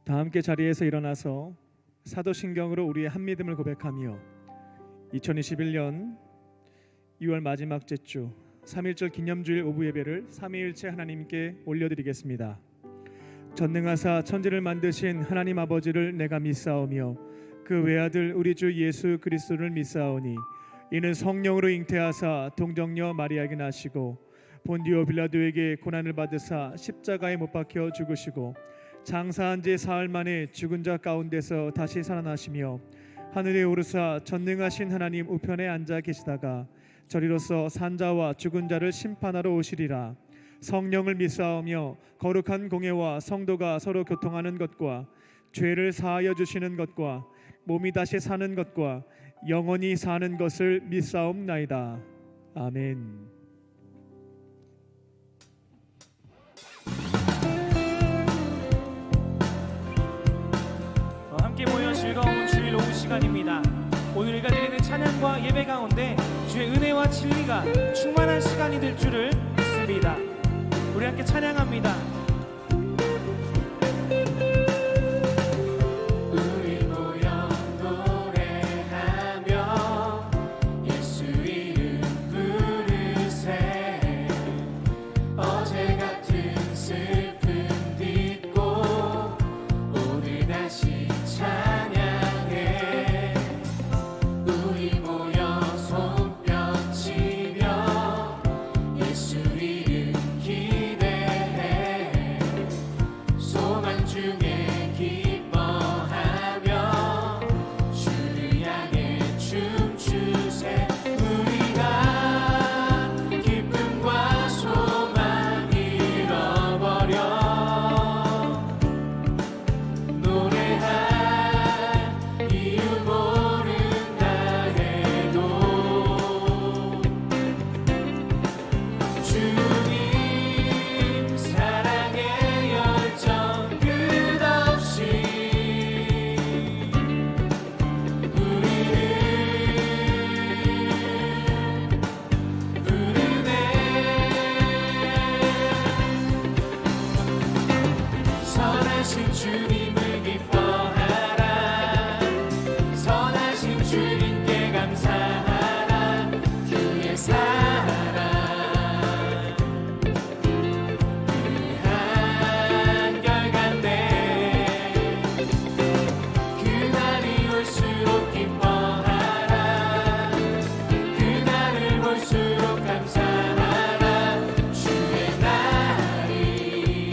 다 함께 자리에서 일어나서 사도신경으로 우리의 한 믿음을 고백하며 2021년 2월 마지막 제주 3.1절 기념주일 오부 예배를 삼위일체 하나님께 올려드리겠습니다. 전능하사 천지를 만드신 하나님 아버지를 내가 믿사오며 그 외아들 우리 주 예수 그리스도를 믿사오니 이는 성령으로 잉태하사 동정녀 마리아에게 나시고 본디오 빌라도에게 고난을 받으사 십자가에 못 박혀 죽으시고 장사한 지 사흘 만에 죽은 자 가운데서 다시 살아나시며 하늘에 오르사 전능하신 하나님 우편에 앉아 계시다가 저리로서 산자와 죽은 자를 심판하러 오시리라. 성령을 믿사오며 거룩한 공예와 성도가 서로 교통하는 것과 죄를 사하여 주시는 것과 몸이 다시 사는 것과 영원히 사는 것을 믿사옵나이다. 아멘. 함께 모여 즐거운 주일 오후 시간입니다. 오늘 우리가 드리는 찬양과 예배 가운데 주의 은혜와 진리가 충만한 시간이 될 줄을 믿습니다. 우리 함께 찬양합니다. 주님을 기뻐하라. 선하신 주님께 감사하라. 주의 사랑 그 한결간데 그날이 올수록 기뻐하라. 그날을 볼수록 감사하라. 주의 날이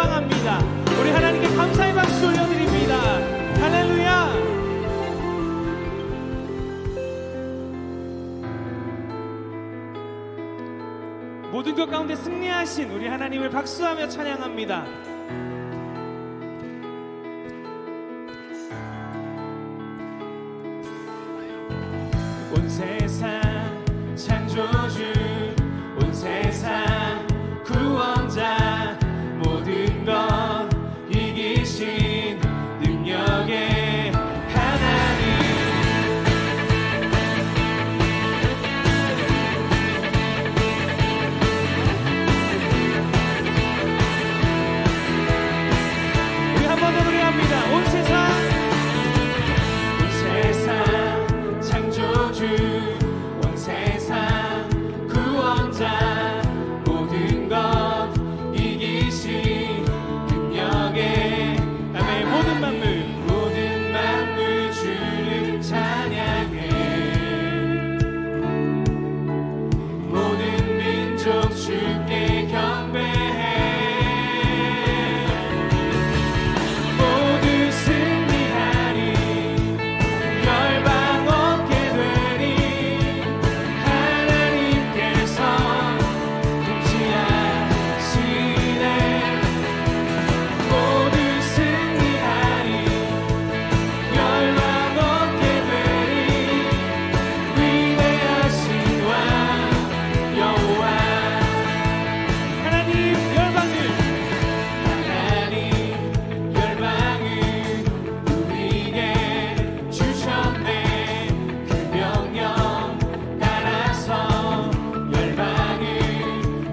찬양합니다. 우리 하나님께 감사의 박수 올려드립니다. 할렐루야. 모든 것 가운데 승리하신 우리 하나님을 박수하며 찬양합니다. 온 세상 창조주 온 세상 구원자 모든 것 이기신 능력의 하나님 우리 한 번 더 노래합니다. 온 세상 창조주 온 세상 구원자 모든 것 이기신 능력의 아멘. 모든 만물 주를 찬양해 모든 민족 주께 경배해 모두 승리하리 열방 얻게 되리 하나님께서 통치하시네 모두 승리하리 열방 얻게 되리 위대하신 왕 여호와 하나님 열방을 우리에게 주셨네 그 명령 따라서 열방을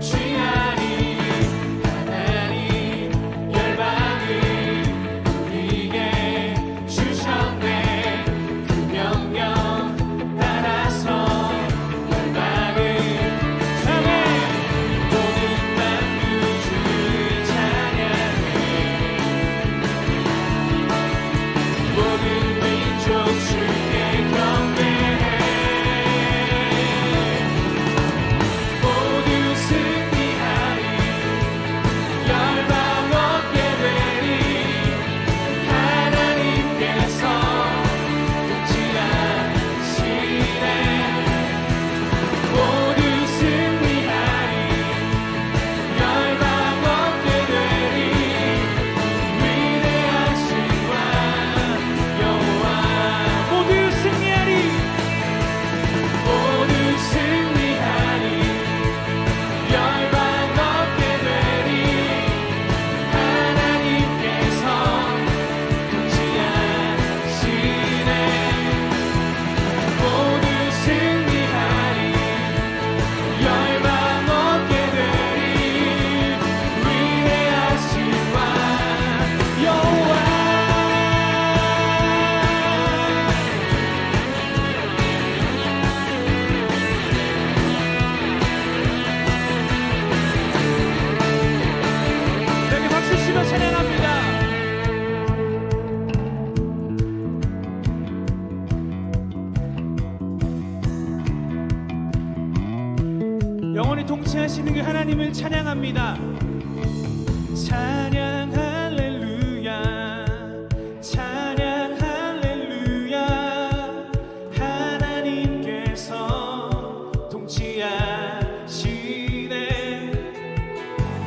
취하리 하나님 열방을 우리에게 주셨네 그 명령 따라서 열방을 아멘. 모든 만물 주를 찬양해 모든 민족 주께 경배해 모두 승리하리 열방 얻게 되리 하나님께서 통치하시네 모두 승리하리 열방 얻게 되리 위대하신 왕 여호와 모두 승리하리. 모두 승리하리 열방 얻게 되리 하나님께서 통치하시네 모두 승리하리 열방 얻게 되리 위대하신 왕 여호와 이렇게 박수 치며 찬양합니다. 영원히 통치하시는 그 하나님을 찬양합니다. 찬양 할렐루야 찬양 할렐루야 하나님께서 통치하시네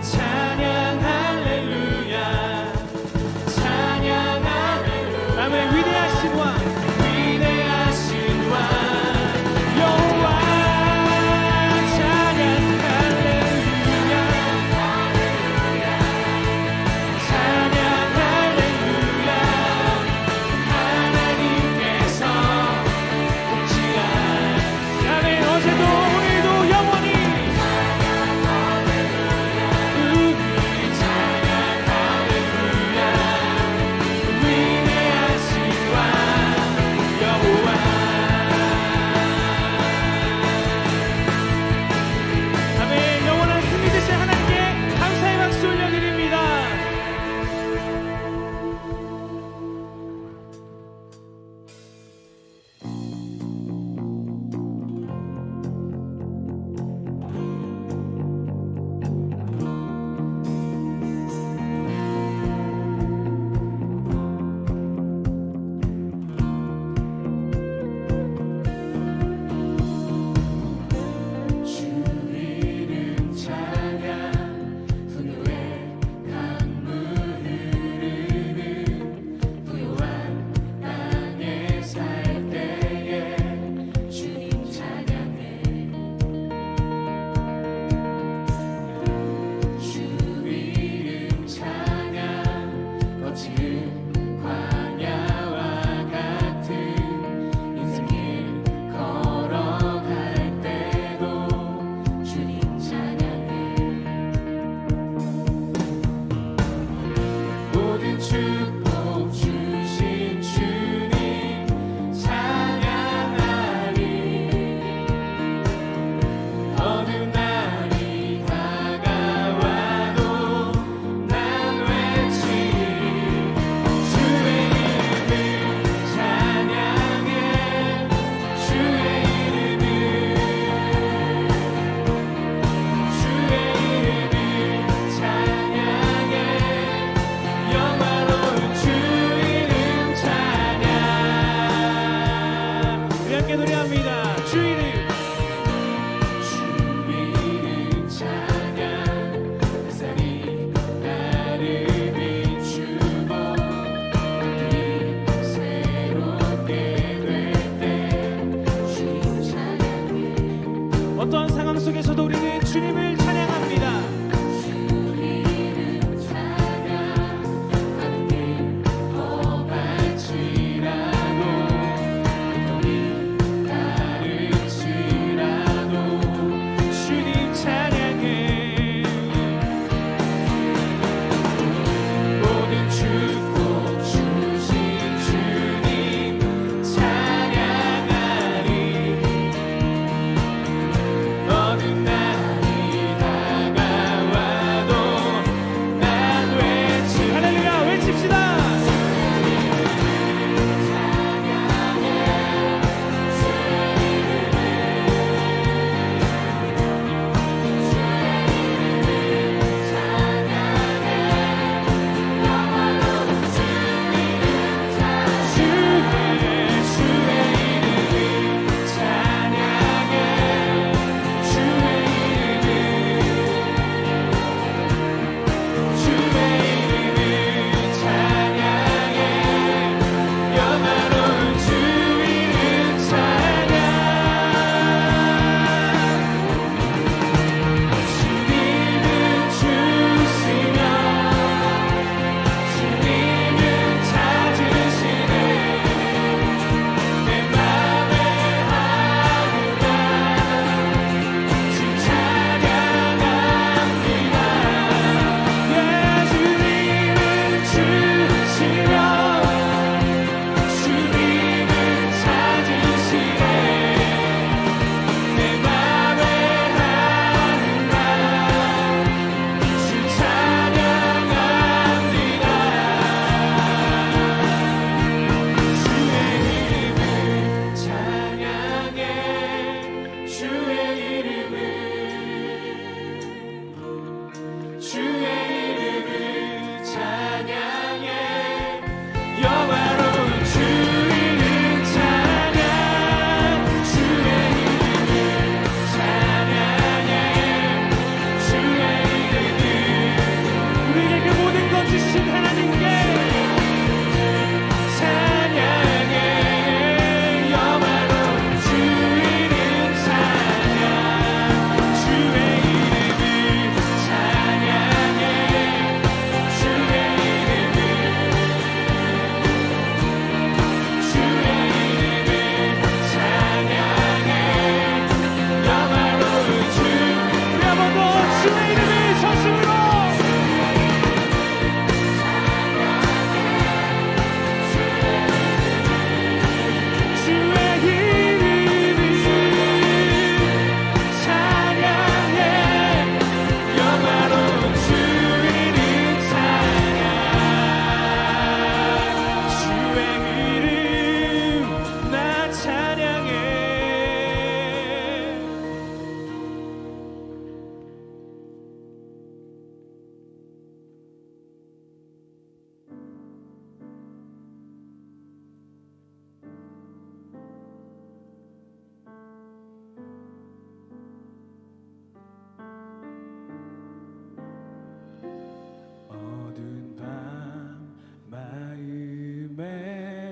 찬양 할렐루야 찬양 할렐루야 아멘. 위대하신 왕 위대하신 왕 여호와 찬양 할렐루야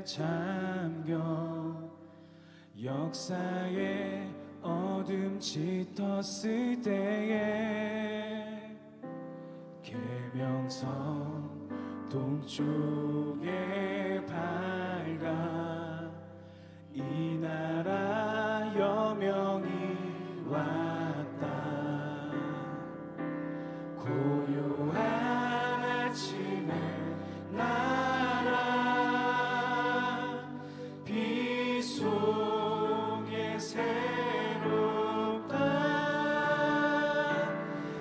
잠겨 역사의 어둠 짙었을 때에 계명성 동쪽에 밝아 이 나라 여명이 왔다. 고요한 아침에 나라 비 속에 새롭다.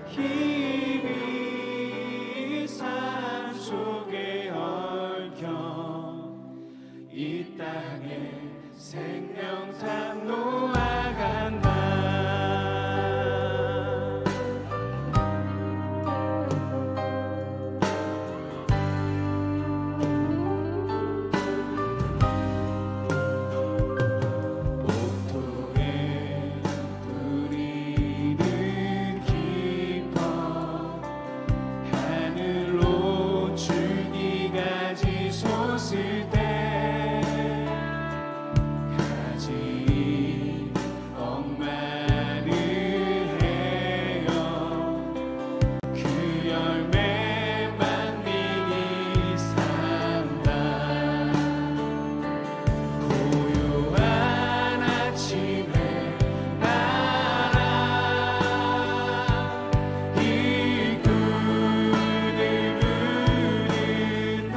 힘이 삶 속에 얽혀 이 땅에 생명탄 놓아간다. 옥토에 뿌리는 깊어 하늘로 줄기가지 솟을 때 가지 억마를 헤어 그 열매 만민이 산다. 고요한 아침에 나라 이 구들 부른다.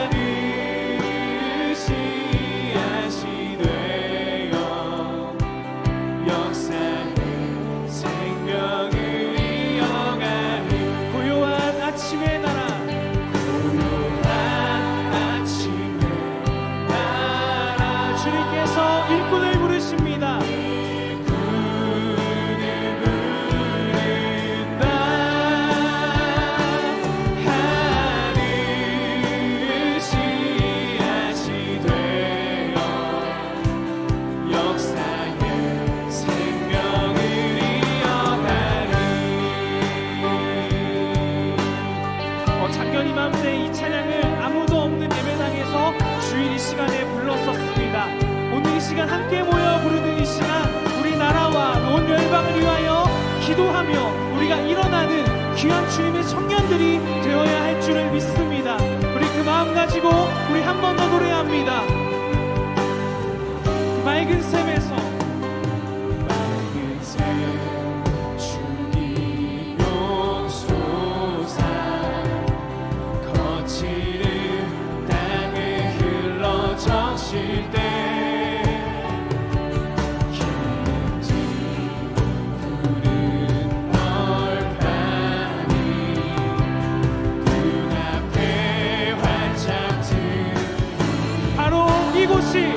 하늘 씨앗이 되어 역사의 생명을 이어가는 고요한 아침의 나라. 고요한 아침에 나라 주님께서 일꾼을 부르십니다. 일꾼을 부른다. 하늘 씨앗이 되어 역사의 생명을 이어가는 작년 이맘때 이 찬양을 아무도 없는 예배당에서 주일 이 시간에 불렀었습니다. 오늘 이 시간 함께 모여 부르는 이 시간, 우리 나라와 온 열방을 위하여 기도하며 우리가 일어나는 귀한 주님의 청년들이 되어야 할 줄을 믿습니다. 우리 그 마음 가지고 우리 한 번 더 노래합니다. 그 맑은 샘에서 맑은 새 주기용 솟아 거칠은 땅을 흘러 적실 때 기름진 푸른 널판이 눈앞에 활짝 트이고 바로 이곳이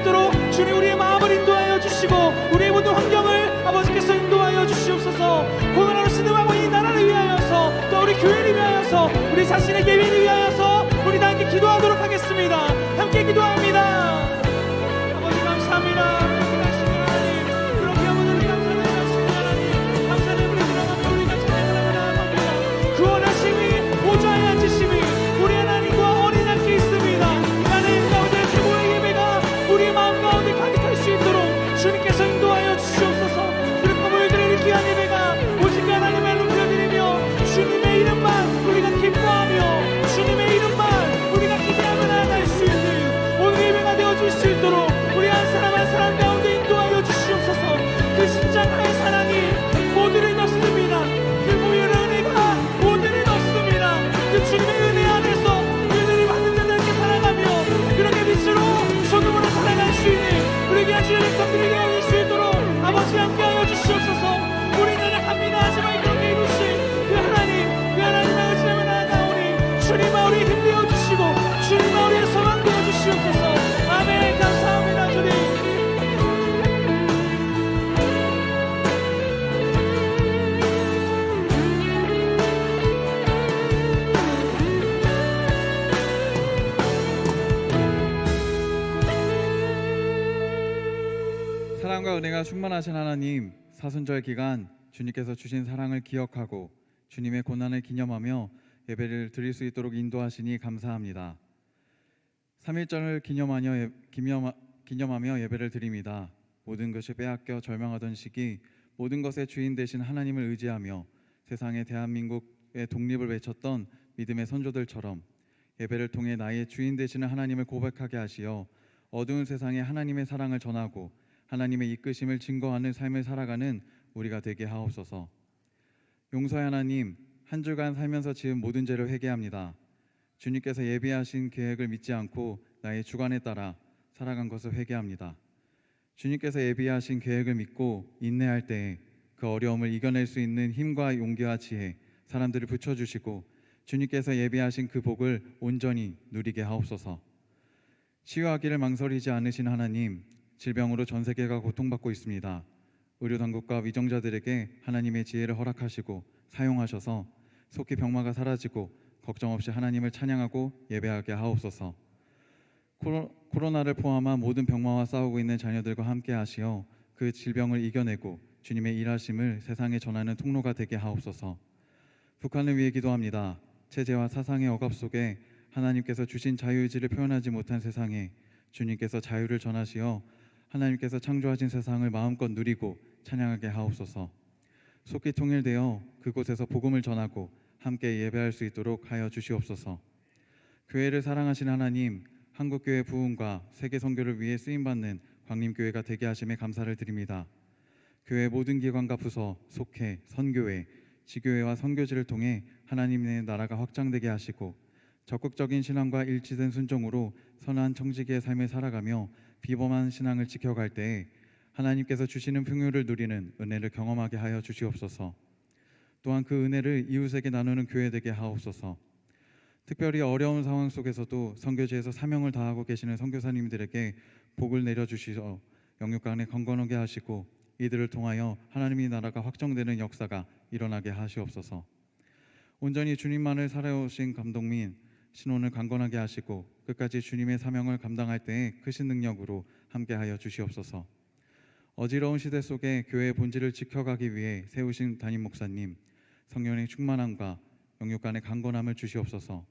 있도록 주님 우리의 마음을 인도하여 주시고 우리의 모든 환경을 아버지께서 인도하여 주시옵소서. 고난으로 신음하고 이 나라를 위하여서 또 우리 교회를 위하여서 우리 자신의 예배를 위하여서 우리 다 함께 기도하도록 하겠습니다. 함께 기도합니다. 아버지 감사합니다. 하나님 그렇게 아버지 감사드리는 하나님 감사를 우리 들어가며 우리가 찬양하나 합니다. 구원하심이 보좌에 앉으심이 우리 하나님과 어린 양께 있습니다. 하나님 가운데 최고의 예배가 우리 마음 가운데 가득할 수 있도록 주님께서 인도하여 주시옵소서. 그리고 모여드리는 귀한 예배가 오직 하나님의 높여드리며 주님의 이름만 우리가 기뻐하며 주님의 이름만 우리가 기대하며 나아갈 수 있는 오늘 예배가 되어질 수 있도록 우리 한 사람 한 사람 가운데 인도하여 주시옵소서. 그 십자가의 사랑이 모두를 넣습니다. 그 보혈의 은혜가 모두를 넣습니다. 그 주님의 은혜 안에서 은혜를 받는 자들께 살아가며 그렇게 빛으로 소금으로 살아갈 수 있는 우리 귀한 주의 백성들이 되어질 수 있도록 아버지 함께하여 주시옵소서. 우리는 합니다 하지만 그렇게 이루신 그 하나님의 의지하며 나아가오니 주님아 우리 힘되어 주시고 주님아 우리의 소망 되어 주시옵소서. 아멘. 감사합니다 주님. 사랑과 은혜가 충만하신 하나님, 사순절 기간 주님께서 주신 사랑을 기억하고 주님의 고난을 기념하며 예배를 드릴 수 있도록 인도하시니 감사합니다. 3.1절을 기념하며 예배를 드립니다. 모든 것이 빼앗겨 절망하던 시기 모든 것의 주인 되신 하나님을 의지하며 세상의 대한민국의 독립을 외쳤던 믿음의 선조들처럼 예배를 통해 나의 주인 되시는 하나님을 고백하게 하시어 어두운 세상에 하나님의 사랑을 전하고 하나님의 이끄심을 증거하는 삶을 살아가는 우리가 되게 하옵소서. 용서의 하나님, 한 주간 살면서 지은 모든 죄를 회개합니다. 주님께서 예비하신 계획을 믿지 않고 나의 주관에 따라 살아간 것을 회개합니다. 주님께서 예비하신 계획을 믿고 인내할 때에 그 어려움을 이겨낼 수 있는 힘과 용기와 지혜, 사람들을 붙여주시고 주님께서 예비하신 그 복을 온전히 누리게 하옵소서. 치유하기를 망설이지 않으신 하나님, 질병으로 전 세계가 고통받고 있습니다. 의료당국과 위정자들에게 하나님의 지혜를 허락하시고 사용하셔서 속히 병마가 사라지고 걱정 없이 하나님을 찬양하고 예배하게 하옵소서. 코로나를 포함한 모든 병마와 싸우고 있는 자녀들과 함께 하시어 그 질병을 이겨내고 주님의 일하심을 세상에 전하는 통로가 되게 하옵소서. 북한을 위해 기도합니다. 체제와 사상의 억압 속에 하나님께서 주신 자유의지를 표현하지 못한 세상에 주님께서 자유를 전하시어 하나님께서 창조하신 세상을 마음껏 누리고 찬양하게 하옵소서. 속히 통일되어 그곳에서 복음을 전하고 함께 예배할 수 있도록 하여 주시옵소서. 교회를 사랑하신 하나님, 한국교회 부흥과 세계 선교를 위해 쓰임받는 광림교회가 되게 하심에 감사를 드립니다. 교회 모든 기관과 부서, 속회, 선교회, 지교회와 선교지를 통해 하나님의 나라가 확장되게 하시고 적극적인 신앙과 일치된 순종으로 선한 청지기의 삶을 살아가며 비범한 신앙을 지켜갈 때에 하나님께서 주시는 풍요를 누리는 은혜를 경험하게 하여 주시옵소서. 또한 그 은혜를 이웃에게 나누는 교회 되게 하옵소서. 특별히 어려운 상황 속에서도 선교지에서 사명을 다하고 계시는 선교사님들에게 복을 내려주시어 영육간에 건강하게 하시고 이들을 통하여 하나님의 나라가 확정되는 역사가 일어나게 하시옵소서. 온전히 주님만을 살아오신 감독민 신혼을 강건하게 하시고 끝까지 주님의 사명을 감당할 때에 크신 능력으로 함께하여 주시옵소서. 어지러운 시대 속에 교회의 본질을 지켜가기 위해 세우신 담임 목사님, 성령의 충만함과 영육간의 강건함을 주시옵소서.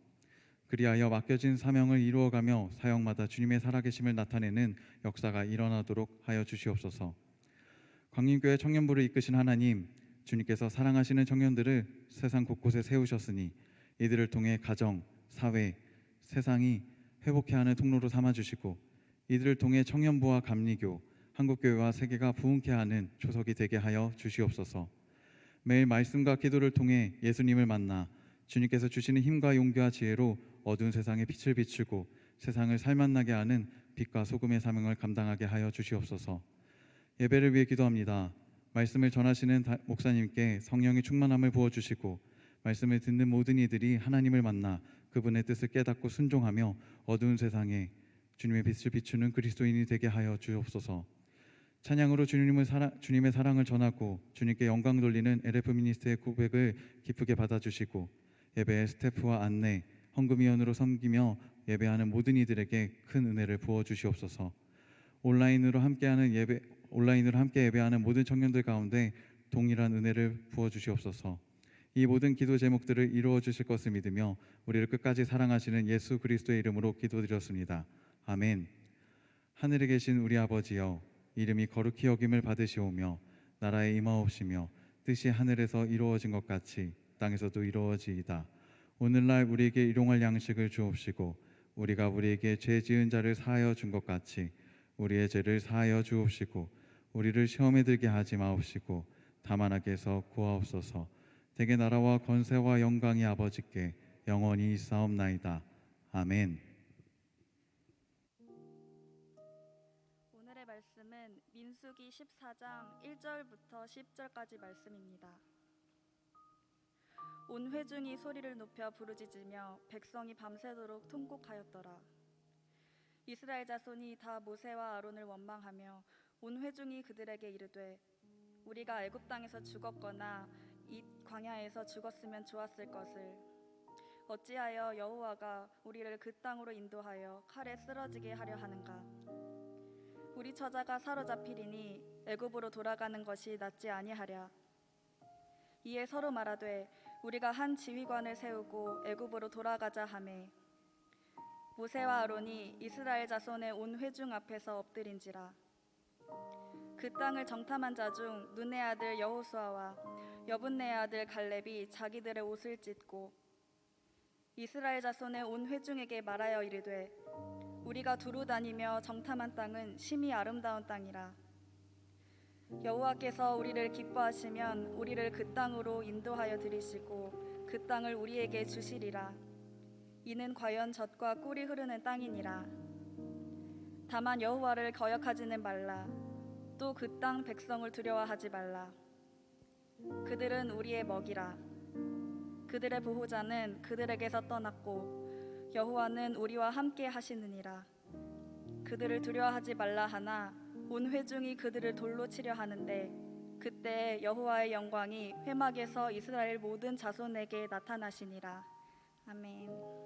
그리하여 맡겨진 사명을 이루어가며 사역마다 주님의 살아계심을 나타내는 역사가 일어나도록 하여 주시옵소서. 광림교회 청년부를 이끄신 하나님, 주님께서 사랑하시는 청년들을 세상 곳곳에 세우셨으니 이들을 통해 가정, 사회, 세상이 회복해야 하는 통로로 삼아주시고 이들을 통해 청년부와 감리교, 한국교회와 세계가 부흥케 하는 초석이 되게 하여 주시옵소서. 매일 말씀과 기도를 통해 예수님을 만나 주님께서 주시는 힘과 용기와 지혜로 어두운 세상에 빛을 비추고 세상을 살맛나게 하는 빛과 소금의 사명을 감당하게 하여 주시옵소서. 예배를 위해 기도합니다. 말씀을 전하시는 목사님께 성령의 충만함을 부어주시고 말씀을 듣는 모든 이들이 하나님을 만나 그분의 뜻을 깨닫고 순종하며 어두운 세상에 주님의 빛을 비추는 그리스도인이 되게 하여 주옵소서. 찬양으로 주님의 사랑을 전하고 주님께 영광 돌리는 LF 미니스트의 고백을 기쁘게 받아주시고 예배의 스태프와 안내, 헌금위원으로 섬기며 예배하는 모든 이들에게 큰 은혜를 부어 주시옵소서. 온라인으로 함께 예배하는 모든 청년들 가운데 동일한 은혜를 부어 주시옵소서. 이 모든 기도 제목들을 이루어 주실 것을 믿으며 우리를 끝까지 사랑하시는 예수 그리스도의 이름으로 기도드렸습니다. 아멘. 하늘에 계신 우리 아버지여, 이름이 거룩히 여김을 받으시오며 나라에 임하옵시며 뜻이 하늘에서 이루어진 것 같이 땅에서도 이루어지이다. 오늘날 우리에게 일용할 양식을 주옵시고 우리가 우리에게 죄 지은 자를 사하여 준 것 같이 우리의 죄를 사하여 주옵시고 우리를 시험에 들게 하지 마옵시고 다만 악에서 구하옵소서. 대개 나라와 권세와 영광이 아버지께 영원히 있사옵나이다. 아멘. 오늘의 말씀은 민수기 14장 1절부터 10절까지 말씀입니다. 온 회중이 소리를 높여 부르짖으며 백성이 밤새도록 통곡하였더라. 이스라엘 자손이 다 모세와 아론을 원망하며 온 회중이 그들에게 이르되 우리가 애굽 땅에서 죽었거나 이 광야에서 죽었으면 좋았을 것을 어찌하여 여호와가 우리를 그 땅으로 인도하여 칼에 쓰러지게 하려 하는가? 우리 처자가 사로잡히리니 애굽으로 돌아가는 것이 낫지 아니하랴. 이에 서로 말하되 우리가 한 지휘관을 세우고 애굽으로 돌아가자 하매 모세와 아론이 이스라엘 자손의 온 회중 앞에서 엎드린지라. 그 땅을 정탐한 자 중 눈의 아들 여호수아와 여분네의 아들 갈렙이 자기들의 옷을 찢고 이스라엘 자손의 온 회중에게 말하여 이르되 우리가 두루 다니며 정탐한 땅은 심히 아름다운 땅이라. 여호와께서 우리를 기뻐하시면 우리를 그 땅으로 인도하여 들이시고 그 땅을 우리에게 주시리라. 이는 과연 젖과 꿀이 흐르는 땅이니라. 다만 여호와를 거역하지는 말라. 또 그 땅 백성을 두려워하지 말라. 그들은 우리의 먹이라. 그들의 보호자는 그들에게서 떠났고 여호와는 우리와 함께 하시느니라. 그들을 두려워하지 말라 하나 온 회중이 그들을 돌로 치려 하는데 그때 여호와의 영광이 회막에서 이스라엘 모든 자손에게 나타나시니라. 아멘.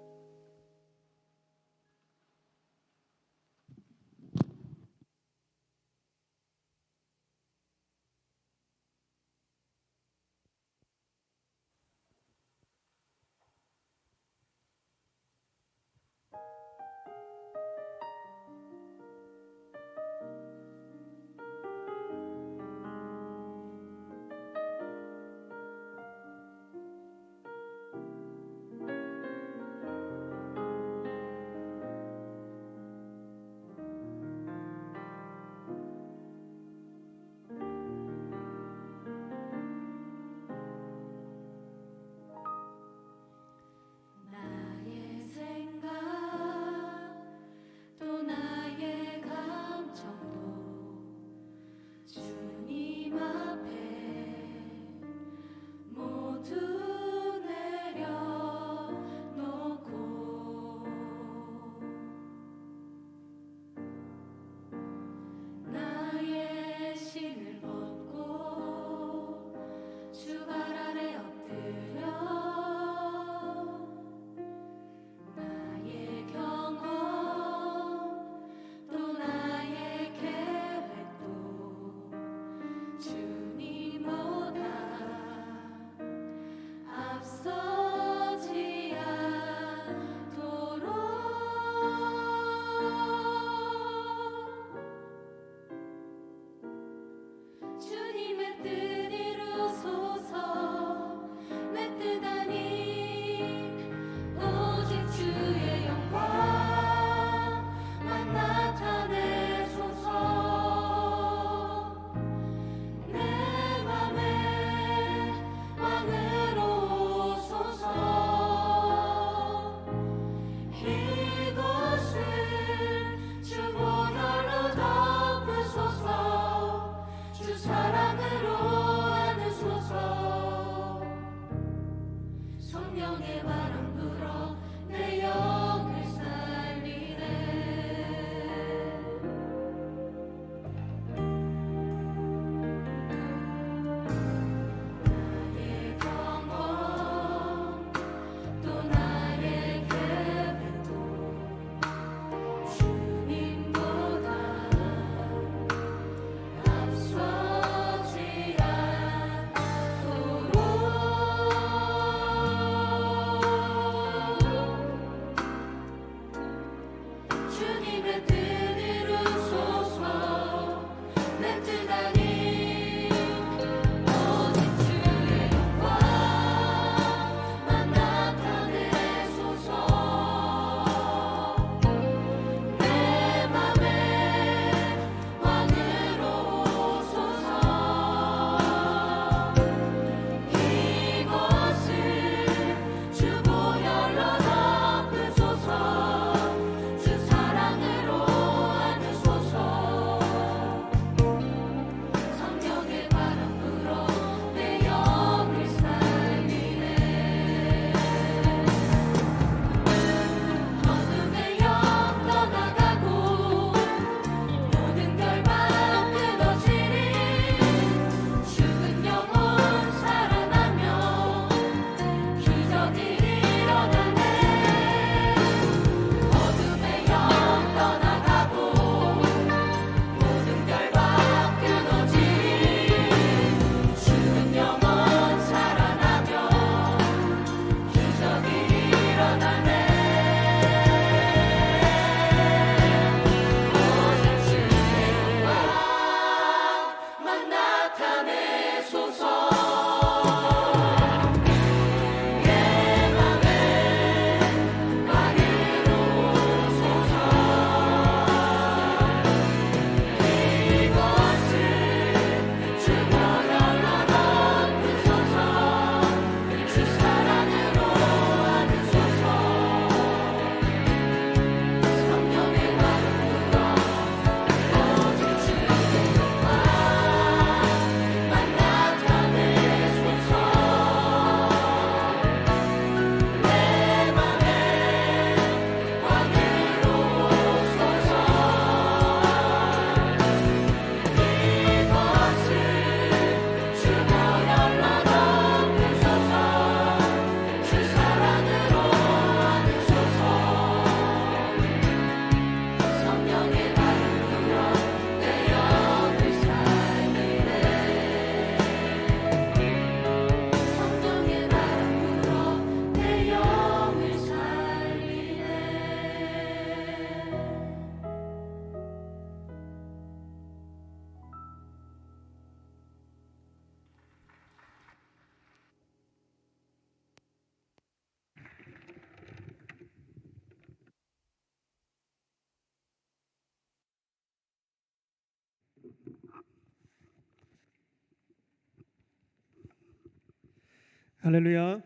할렐루야.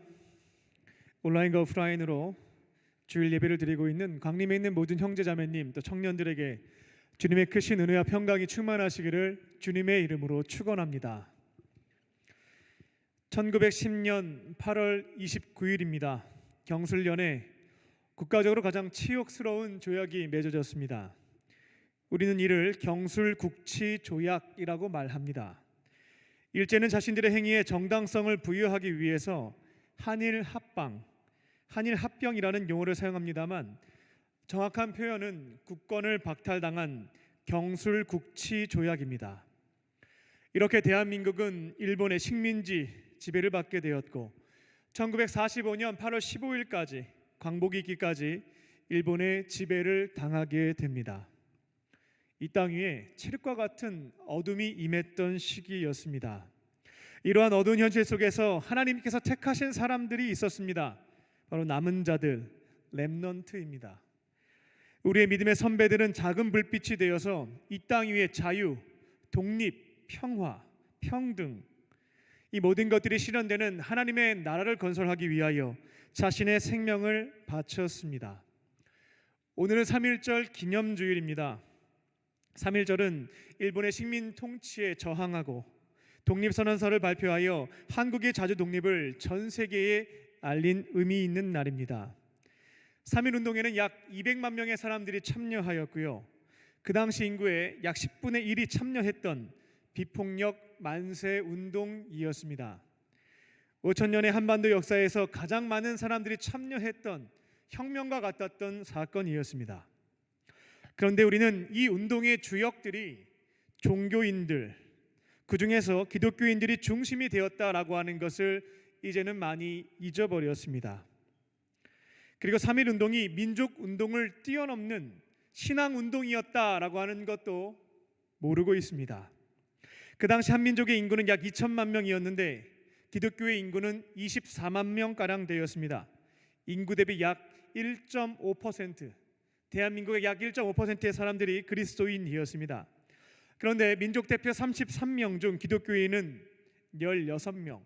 온라인과 오프라인으로 주일 예배를 드리고 있는 강림에 있는 모든 형제자매님 또 청년들에게 주님의 크신 은혜와 평강이 충만하시기를 주님의 이름으로 축원합니다. 1910년 8월 29일입니다. 경술련에 국가적으로 가장 치욕스러운 조약이 맺어졌습니다. 우리는 이를 경술국치조약이라고 말합니다. 일제는 자신들의 행위에 정당성을 부여하기 위해서 한일합병이라는 용어를 사용합니다만 정확한 표현은 국권을 박탈당한 경술국치조약입니다. 이렇게 대한민국은 일본의 식민지 지배를 받게 되었고 1945년 8월 15일까지 광복이기까지 일본의 지배를 당하게 됩니다. 이 땅 위에 칠흑과 같은 어둠이 임했던 시기였습니다. 이러한 어두운 현실 속에서 하나님께서 택하신 사람들이 있었습니다. 바로 남은 자들, 렘넌트입니다. 우리의 믿음의 선배들은 작은 불빛이 되어서 이 땅 위에 자유, 독립, 평화, 평등 이 모든 것들이 실현되는 하나님의 나라를 건설하기 위하여 자신의 생명을 바쳤습니다. 오늘은 3.1절 기념주일입니다. 3.1절은 일본의 식민 통치에 저항하고 독립선언서를 발표하여 한국의 자주 독립을 전 세계에 알린 의미 있는 날입니다. 3.1운동에는 약 200만 명의 사람들이 참여하였고요. 그 당시 인구의 약 10분의 1이 참여했던 비폭력 만세 운동이었습니다. 5천년의 한반도 역사에서 가장 많은 사람들이 참여했던 혁명과 같았던 사건이었습니다. 그런데 우리는 이 운동의 주역들이 종교인들, 그 중에서 기독교인들이 중심이 되었다라고 하는 것을 이제는 많이 잊어버렸습니다. 그리고 3.1운동이 민족운동을 뛰어넘는 신앙운동이었다라고 하는 것도 모르고 있습니다. 그 당시 한민족의 인구는 약 2천만 명이었는데 기독교의 인구는 24만 명가량 되었습니다. 인구 대비 약 1.5%, 대한민국의 약 1.5%의 사람들이 그리스도인이었습니다. 그런데 민족 대표 33명 중 기독교인은 16명,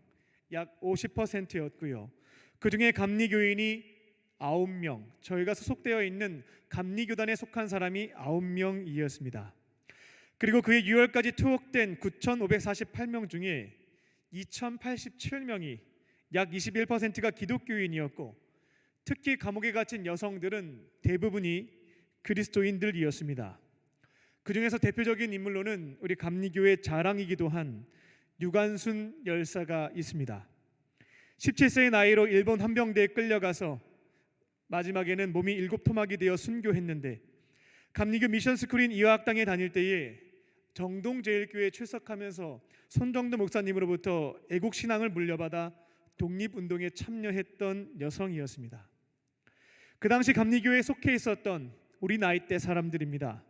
약 50%였고요. 그 중에 감리교인이 9명, 저희가 소속되어 있는 감리교단에 속한 사람이 9명이었습니다. 그리고 그해 6월까지 투옥된 9,548명 중에 2,087명이 약 21%가 기독교인이었고 특히 감옥에 갇힌 여성들은 대부분이 그리스도인들이었습니다. 그 중에서 대표적인 인물로는 우리 감리교의 자랑이기도 한 유관순 열사가 있습니다. 17세의 나이로 일본 헌병대에 끌려가서 마지막에는 몸이 7토막이 되어 순교했는데 감리교 미션스쿨인 이화학당에 다닐 때에 정동제일교회에 출석하면서 손정도 목사님으로부터 애국신앙을 물려받아 독립운동에 참여했던 여성이었습니다. 그 당시 감리교회에 속해 있었던 우리 나이대 사람들입니다.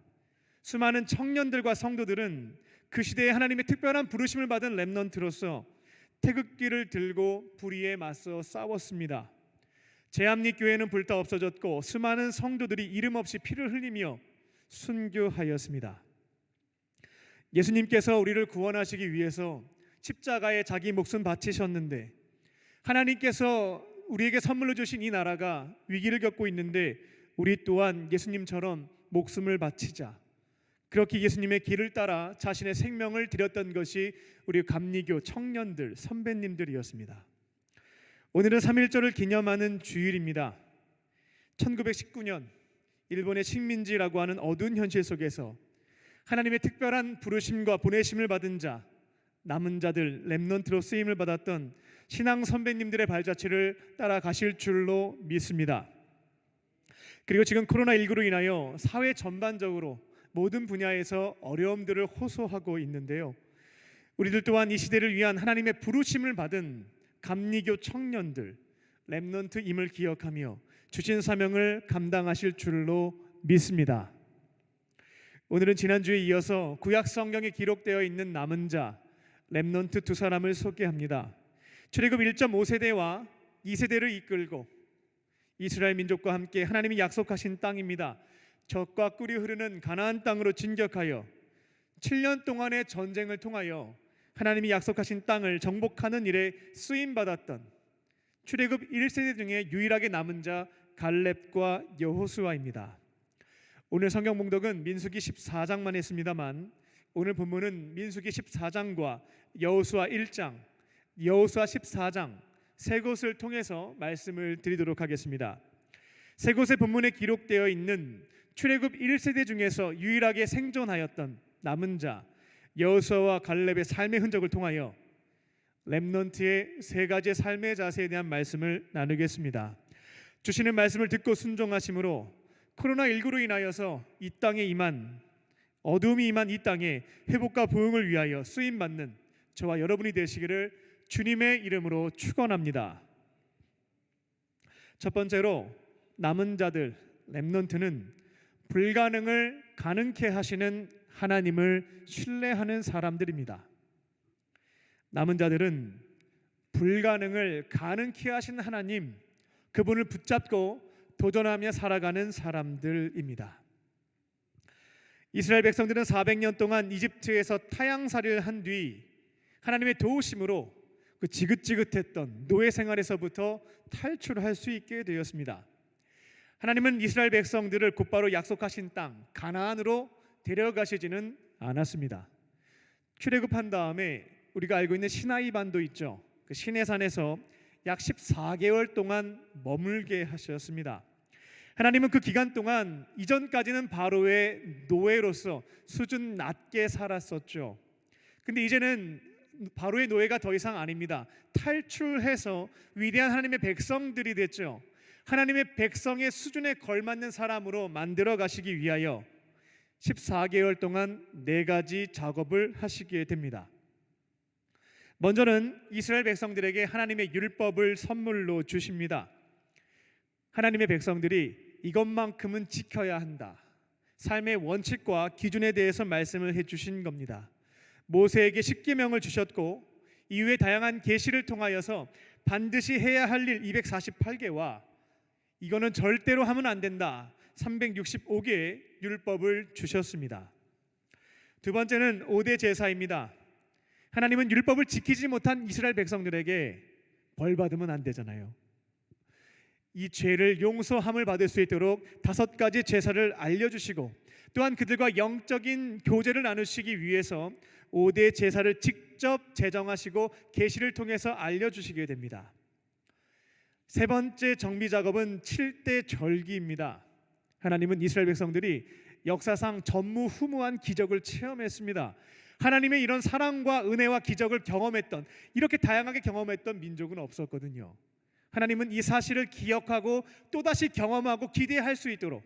수많은 청년들과 성도들은 그 시대에 하나님의 특별한 부르심을 받은 렘넌트로서 태극기를 들고 불의에 맞서 싸웠습니다. 제암리교회는 불타 없어졌고 수많은 성도들이 이름 없이 피를 흘리며 순교하였습니다. 예수님께서 우리를 구원하시기 위해서 십자가에 자기 목숨 바치셨는데 하나님께서 우리에게 선물로 주신 이 나라가 위기를 겪고 있는데 우리 또한 예수님처럼 목숨을 바치자, 그렇게 예수님의 길을 따라 자신의 생명을 드렸던 것이 우리 감리교 청년들, 선배님들이었습니다. 오늘은 3.1절을 기념하는 주일입니다. 1919년 일본의 식민지라고 하는 어두운 현실 속에서 하나님의 특별한 부르심과 보내심을 받은 자, 남은 자들, 렘넌트로 쓰임을 받았던 신앙 선배님들의 발자취를 따라가실 줄로 믿습니다. 그리고 지금 코로나19로 인하여 사회 전반적으로 모든 분야에서 어려움들을 호소하고 있는데요. 우리들 또한 이 시대를 위한 하나님의 부르심을 받은 감리교 청년들, 렘넌트임을 기억하며 주신 사명을 감당하실 줄로 믿습니다. 오늘은 지난주에 이어서 구약 성경에 기록되어 있는 남은 자, 렘넌트 두 사람을 소개합니다. 출애굽 1.5세대와 2세대를 이끌고 이스라엘 민족과 함께 하나님이 약속하신 땅입니다. 젖과 꿀이 흐르는 가나안 땅으로 진격하여 7년 동안의 전쟁을 통하여 하나님이 약속하신 땅을 정복하는 일에 쓰임 받았던 출애굽 1세대 중에 유일하게 남은 자 갈렙과 여호수아입니다. 오늘 성경 봉독은 민수기 14장만 했습니다만 오늘 본문은 민수기 14장과 여호수아 1장, 여호수아 14장 세 곳을 통해서 말씀을 드리도록 하겠습니다. 세 곳의 본문에 기록되어 있는 출애굽 1세대 중에서 유일하게 생존하였던 남은 자 여호수아와 갈렙의 삶의 흔적을 통하여 렘넌트의 세 가지 삶의 자세에 대한 말씀을 나누겠습니다. 주시는 말씀을 듣고 순종하심으로 코로나19로 인하여서 이 땅에 임한 어둠이 임한 이 땅에 회복과 부흥을 위하여 쓰임받는 저와 여러분이 되시기를 주님의 이름으로 축원합니다. 첫 번째로 남은 자들 렘넌트는 불가능을 가능케 하시는 하나님을 신뢰하는 사람들입니다. 남은 자들은 불가능을 가능케 하신 하나님, 그분을 붙잡고 도전하며 살아가는 사람들입니다. 이스라엘 백성들은 400년 동안 이집트에서 타향살이를 한 뒤 하나님의 도우심으로 그 지긋지긋했던 노예 생활에서부터 탈출할 수 있게 되었습니다. 하나님은 이스라엘 백성들을 곧바로 약속하신 땅 가나안으로 데려가시지는 않았습니다. 출애굽한 다음에 우리가 알고 있는 시나이 반도 있죠. 그 시내산에서 약 14개월 동안 머물게 하셨습니다. 하나님은 그 기간 동안 이전까지는 바로의 노예로서 수준 낮게 살았었죠. 근데 이제는 바로의 노예가 더 이상 아닙니다. 탈출해서 위대한 하나님의 백성들이 됐죠. 하나님의 백성의 수준에 걸맞는 사람으로 만들어 가시기 위하여 14개월 동안 4가지 작업을 하시게 됩니다. 먼저는 이스라엘 백성들에게 하나님의 율법을 선물로 주십니다. 하나님의 백성들이 이것만큼은 지켜야 한다. 삶의 원칙과 기준에 대해서 말씀을 해주신 겁니다. 모세에게 십계명을 주셨고 이후에 다양한 계시를 통하여서 반드시 해야 할 일 248개와 이거는 절대로 하면 안 된다 365개의 율법을 주셨습니다. 두 번째는 5대 제사입니다. 하나님은 율법을 지키지 못한 이스라엘 백성들에게 벌 받으면 안 되잖아요. 이 죄를 용서함을 받을 수 있도록 5가지 제사를 알려주시고 또한 그들과 영적인 교제를 나누시기 위해서 5대 제사를 직접 제정하시고 계시를 통해서 알려주시게 됩니다. 세 번째 정비 작업은 7대 절기입니다. 하나님은 이스라엘 백성들이 역사상 전무후무한 기적을 체험했습니다. 하나님의 이런 사랑과 은혜와 기적을 경험했던, 이렇게 다양하게 경험했던 민족은 없었거든요. 하나님은 이 사실을 기억하고 또다시 경험하고 기대할 수 있도록,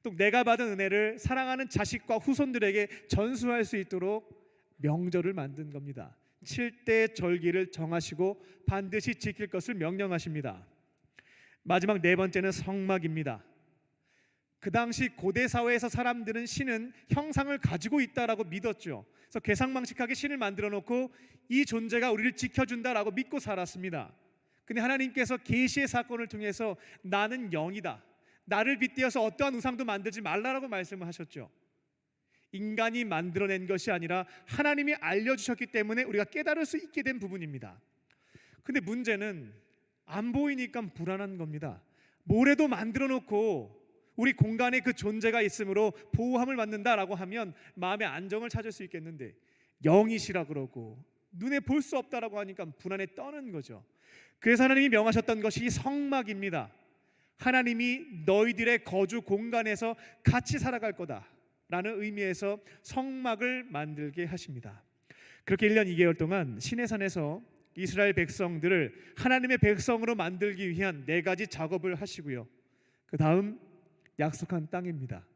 또 내가 받은 은혜를 사랑하는 자식과 후손들에게 전수할 수 있도록 명절을 만든 겁니다. 7대 절기를 정하시고 반드시 지킬 것을 명령하십니다. 마지막 4번째는 성막입니다. 그 당시 고대 사회에서 사람들은 신은 형상을 가지고 있다라고 믿었죠. 그래서 괴상망측하게 신을 만들어 놓고 이 존재가 우리를 지켜준다라고 믿고 살았습니다. 근데 하나님께서 계시의 사건을 통해서 나는 영이다, 나를 빗대어서 어떠한 우상도 만들지 말라라고 말씀을 하셨죠. 인간이 만들어낸 것이 아니라 하나님이 알려주셨기 때문에 우리가 깨달을 수 있게 된 부분입니다. 근데 문제는 안 보이니까 불안한 겁니다. 모래도 만들어 놓고 우리 공간에 그 존재가 있으므로 보호함을 받는다라고 하면 마음의 안정을 찾을 수 있겠는데 영이시라 그러고 눈에 볼 수 없다라고 하니까 불안에 떠는 거죠. 그래서 하나님이 명하셨던 것이 성막입니다. 하나님이 너희들의 거주 공간에서 같이 살아갈 거다 라는 의미에서 성막을 만들게 하십니다. 그렇게 1년 2개월 동안 시내산에서 이스라엘 백성들을 하나님의 백성으로 만들기 위한 4가지 작업을 하시고요. 그 다음 약속한 땅입니다.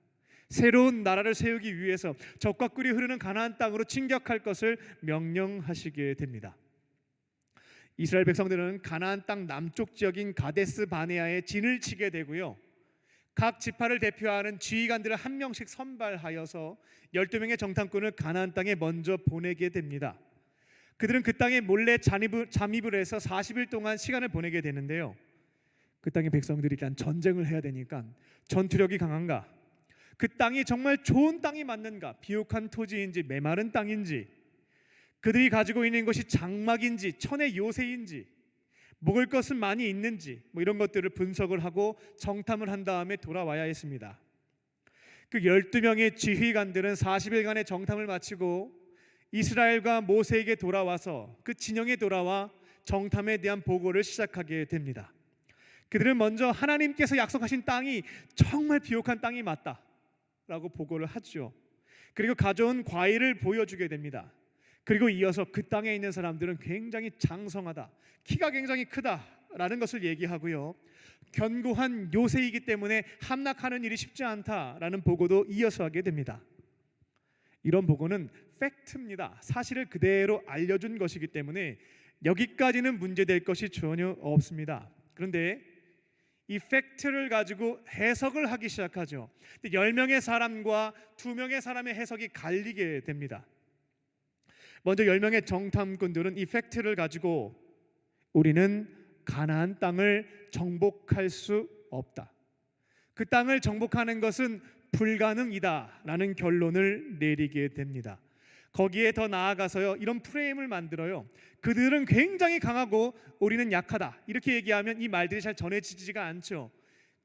새로운 나라를 세우기 위해서 적과 꿀이 흐르는 가나안 땅으로 진격할 것을 명령하시게 됩니다. 이스라엘 백성들은 가나안 땅 남쪽 지역인 가데스 바네아에 진을 치게 되고요. 각 지파를 대표하는 지휘관들을 한 명씩 선발하여서 12명의 정탐꾼을 가나안 땅에 먼저 보내게 됩니다. 그들은 그 땅에 몰래 잠입을 해서 40일 동안 시간을 보내게 되는데요. 그 땅의 백성들이 일단 전쟁을 해야 되니까 전투력이 강한가, 그 땅이 정말 좋은 땅이 맞는가, 비옥한 토지인지 메마른 땅인지, 그들이 가지고 있는 것이 장막인지 천의 요새인지, 먹을 것은 많이 있는지 이런 것들을 분석을 하고 정탐을 한 다음에 돌아와야 했습니다. 그 12명의 지휘관들은 40일간의 정탐을 마치고 이스라엘과 모세에게 돌아와서 그 진영에 돌아와 정탐에 대한 보고를 시작하게 됩니다. 그들은 먼저 하나님께서 약속하신 땅이 정말 비옥한 땅이 맞다라고 보고를 하죠. 그리고 가져온 과일을 보여주게 됩니다. 그리고 이어서 그 땅에 있는 사람들은 굉장히 장성하다, 키가 굉장히 크다라는 것을 얘기하고요. 견고한 요새이기 때문에 함락하는 일이 쉽지 않다라는 보고도 이어서 하게 됩니다. 이런 보고는 팩트입니다. 사실을 그대로 알려준 것이기 때문에 여기까지는 문제될 것이 전혀 없습니다. 그런데 이 팩트를 가지고 해석을 하기 시작하죠. 10명의 사람과 2명의 사람의 해석이 갈리게 됩니다. 먼저 10명의 정탐꾼들은 이 팩트를 가지고 우리는 가나안 땅을 정복할 수 없다, 그 땅을 정복하는 것은 불가능이다라는 결론을 내리게 됩니다. 거기에 더 나아가서요, 이런 프레임을 만들어요. 그들은 굉장히 강하고 우리는 약하다, 이렇게 얘기하면 이 말들이 잘 전해지지가 않죠.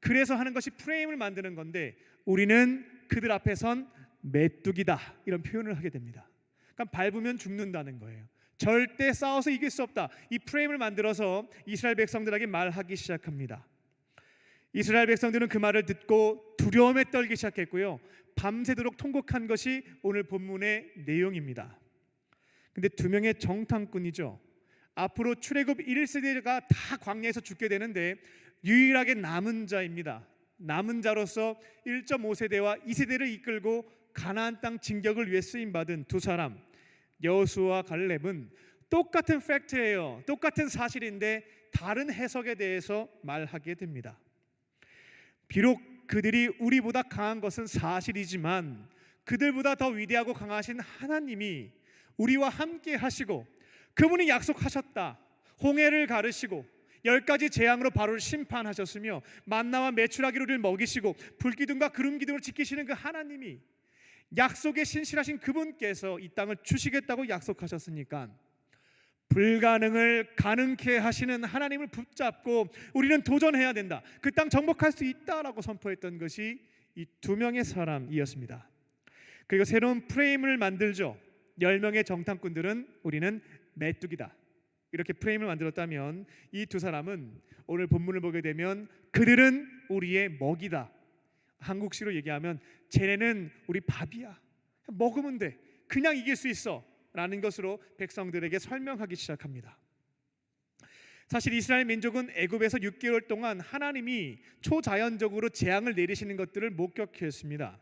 그래서 하는 것이 프레임을 만드는 건데, 우리는 그들 앞에선 메뚜기다, 이런 표현을 하게 됩니다. 그러니까 밟으면 죽는다는 거예요. 절대 싸워서 이길 수 없다, 이 프레임을 만들어서 이스라엘 백성들에게 말하기 시작합니다. 이스라엘 백성들은 그 말을 듣고 두려움에 떨기 시작했고요, 밤새도록 통곡한 것이 오늘 본문의 내용입니다. 근데 2명의 정탐꾼이죠. 앞으로 출애굽 1세대가 다 광야에서 죽게 되는데 유일하게 남은 자입니다. 남은 자로서 1.5세대와 2세대를 이끌고 가나안 땅 진격을 위해 쓰임받은 두 사람, 여호수아와 갈렙은 똑같은 팩트예요. 똑같은 사실인데 다른 해석에 대해서 말하게 됩니다. 비록 그들이 우리보다 강한 것은 사실이지만 그들보다 더 위대하고 강하신 하나님이 우리와 함께 하시고 그분이 약속하셨다, 홍해를 가르시고 10가지 재앙으로 바로를 심판하셨으며 만나와 메추라기를 먹이시고 불기둥과 구름기둥을 지키시는 그 하나님이, 약속에 신실하신 그분께서 이 땅을 주시겠다고 약속하셨으니까 불가능을 가능케 하시는 하나님을 붙잡고 우리는 도전해야 된다, 그 땅 정복할 수 있다라고 선포했던 것이 이 2명의 사람이었습니다. 그리고 새로운 프레임을 만들죠. 10명의 정탐꾼들은 우리는 메뚜기다, 이렇게 프레임을 만들었다면 이 두 사람은 오늘 본문을 보게 되면 그들은 우리의 먹이다, 한국식으로 얘기하면 쟤네는 우리 밥이야, 먹으면 돼, 그냥 이길 수 있어 라는 것으로 백성들에게 설명하기 시작합니다. 사실 이스라엘 민족은 애굽에서 6개월 동안 하나님이 초자연적으로 재앙을 내리시는 것들을 목격했습니다.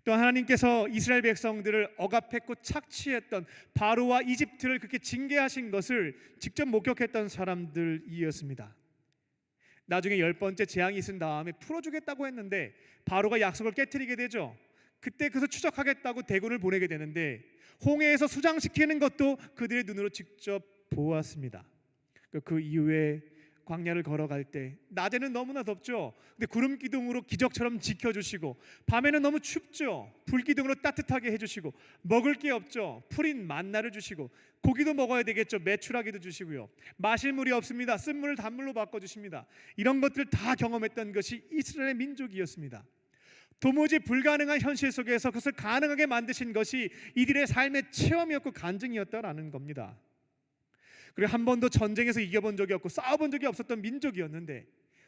또 하나님께서 이스라엘 백성들을 억압했고 착취했던 바로와 이집트를 그렇게 징계하신 것을 직접 목격했던 사람들이었습니다. 나중에 10번째 재앙이 있은 다음에 풀어주겠다고 했는데 바로가 약속을 깨트리게 되죠. 그때 그래서 추적하겠다고 대군을 보내게 되는데 홍해에서 수장시키는 것도 그들의 눈으로 직접 보았습니다. 그 이후에 광야를 걸어갈 때 낮에는 너무나 덥죠. 근데 구름 기둥으로 기적처럼 지켜주시고 밤에는 너무 춥죠. 불 기둥으로 따뜻하게 해주시고 먹을 게 없죠. 풀인 만나를 주시고 고기도 먹어야 되겠죠. 메추라기도 주시고요. 마실 물이 없습니다. 쓴 물을 단물로 바꿔주십니다. 이런 것들을 다 경험했던 것이 이스라엘 민족이었습니다. 도무지 불가능한 현실 속에서 그것을 가능하게 만드신 것이 이들의 삶의 체험이었고 간증이었다라는 겁니다. 그리고 한 번도 전쟁에서 이겨본 적이 없고 싸워본 적이 없었던 민족이었는데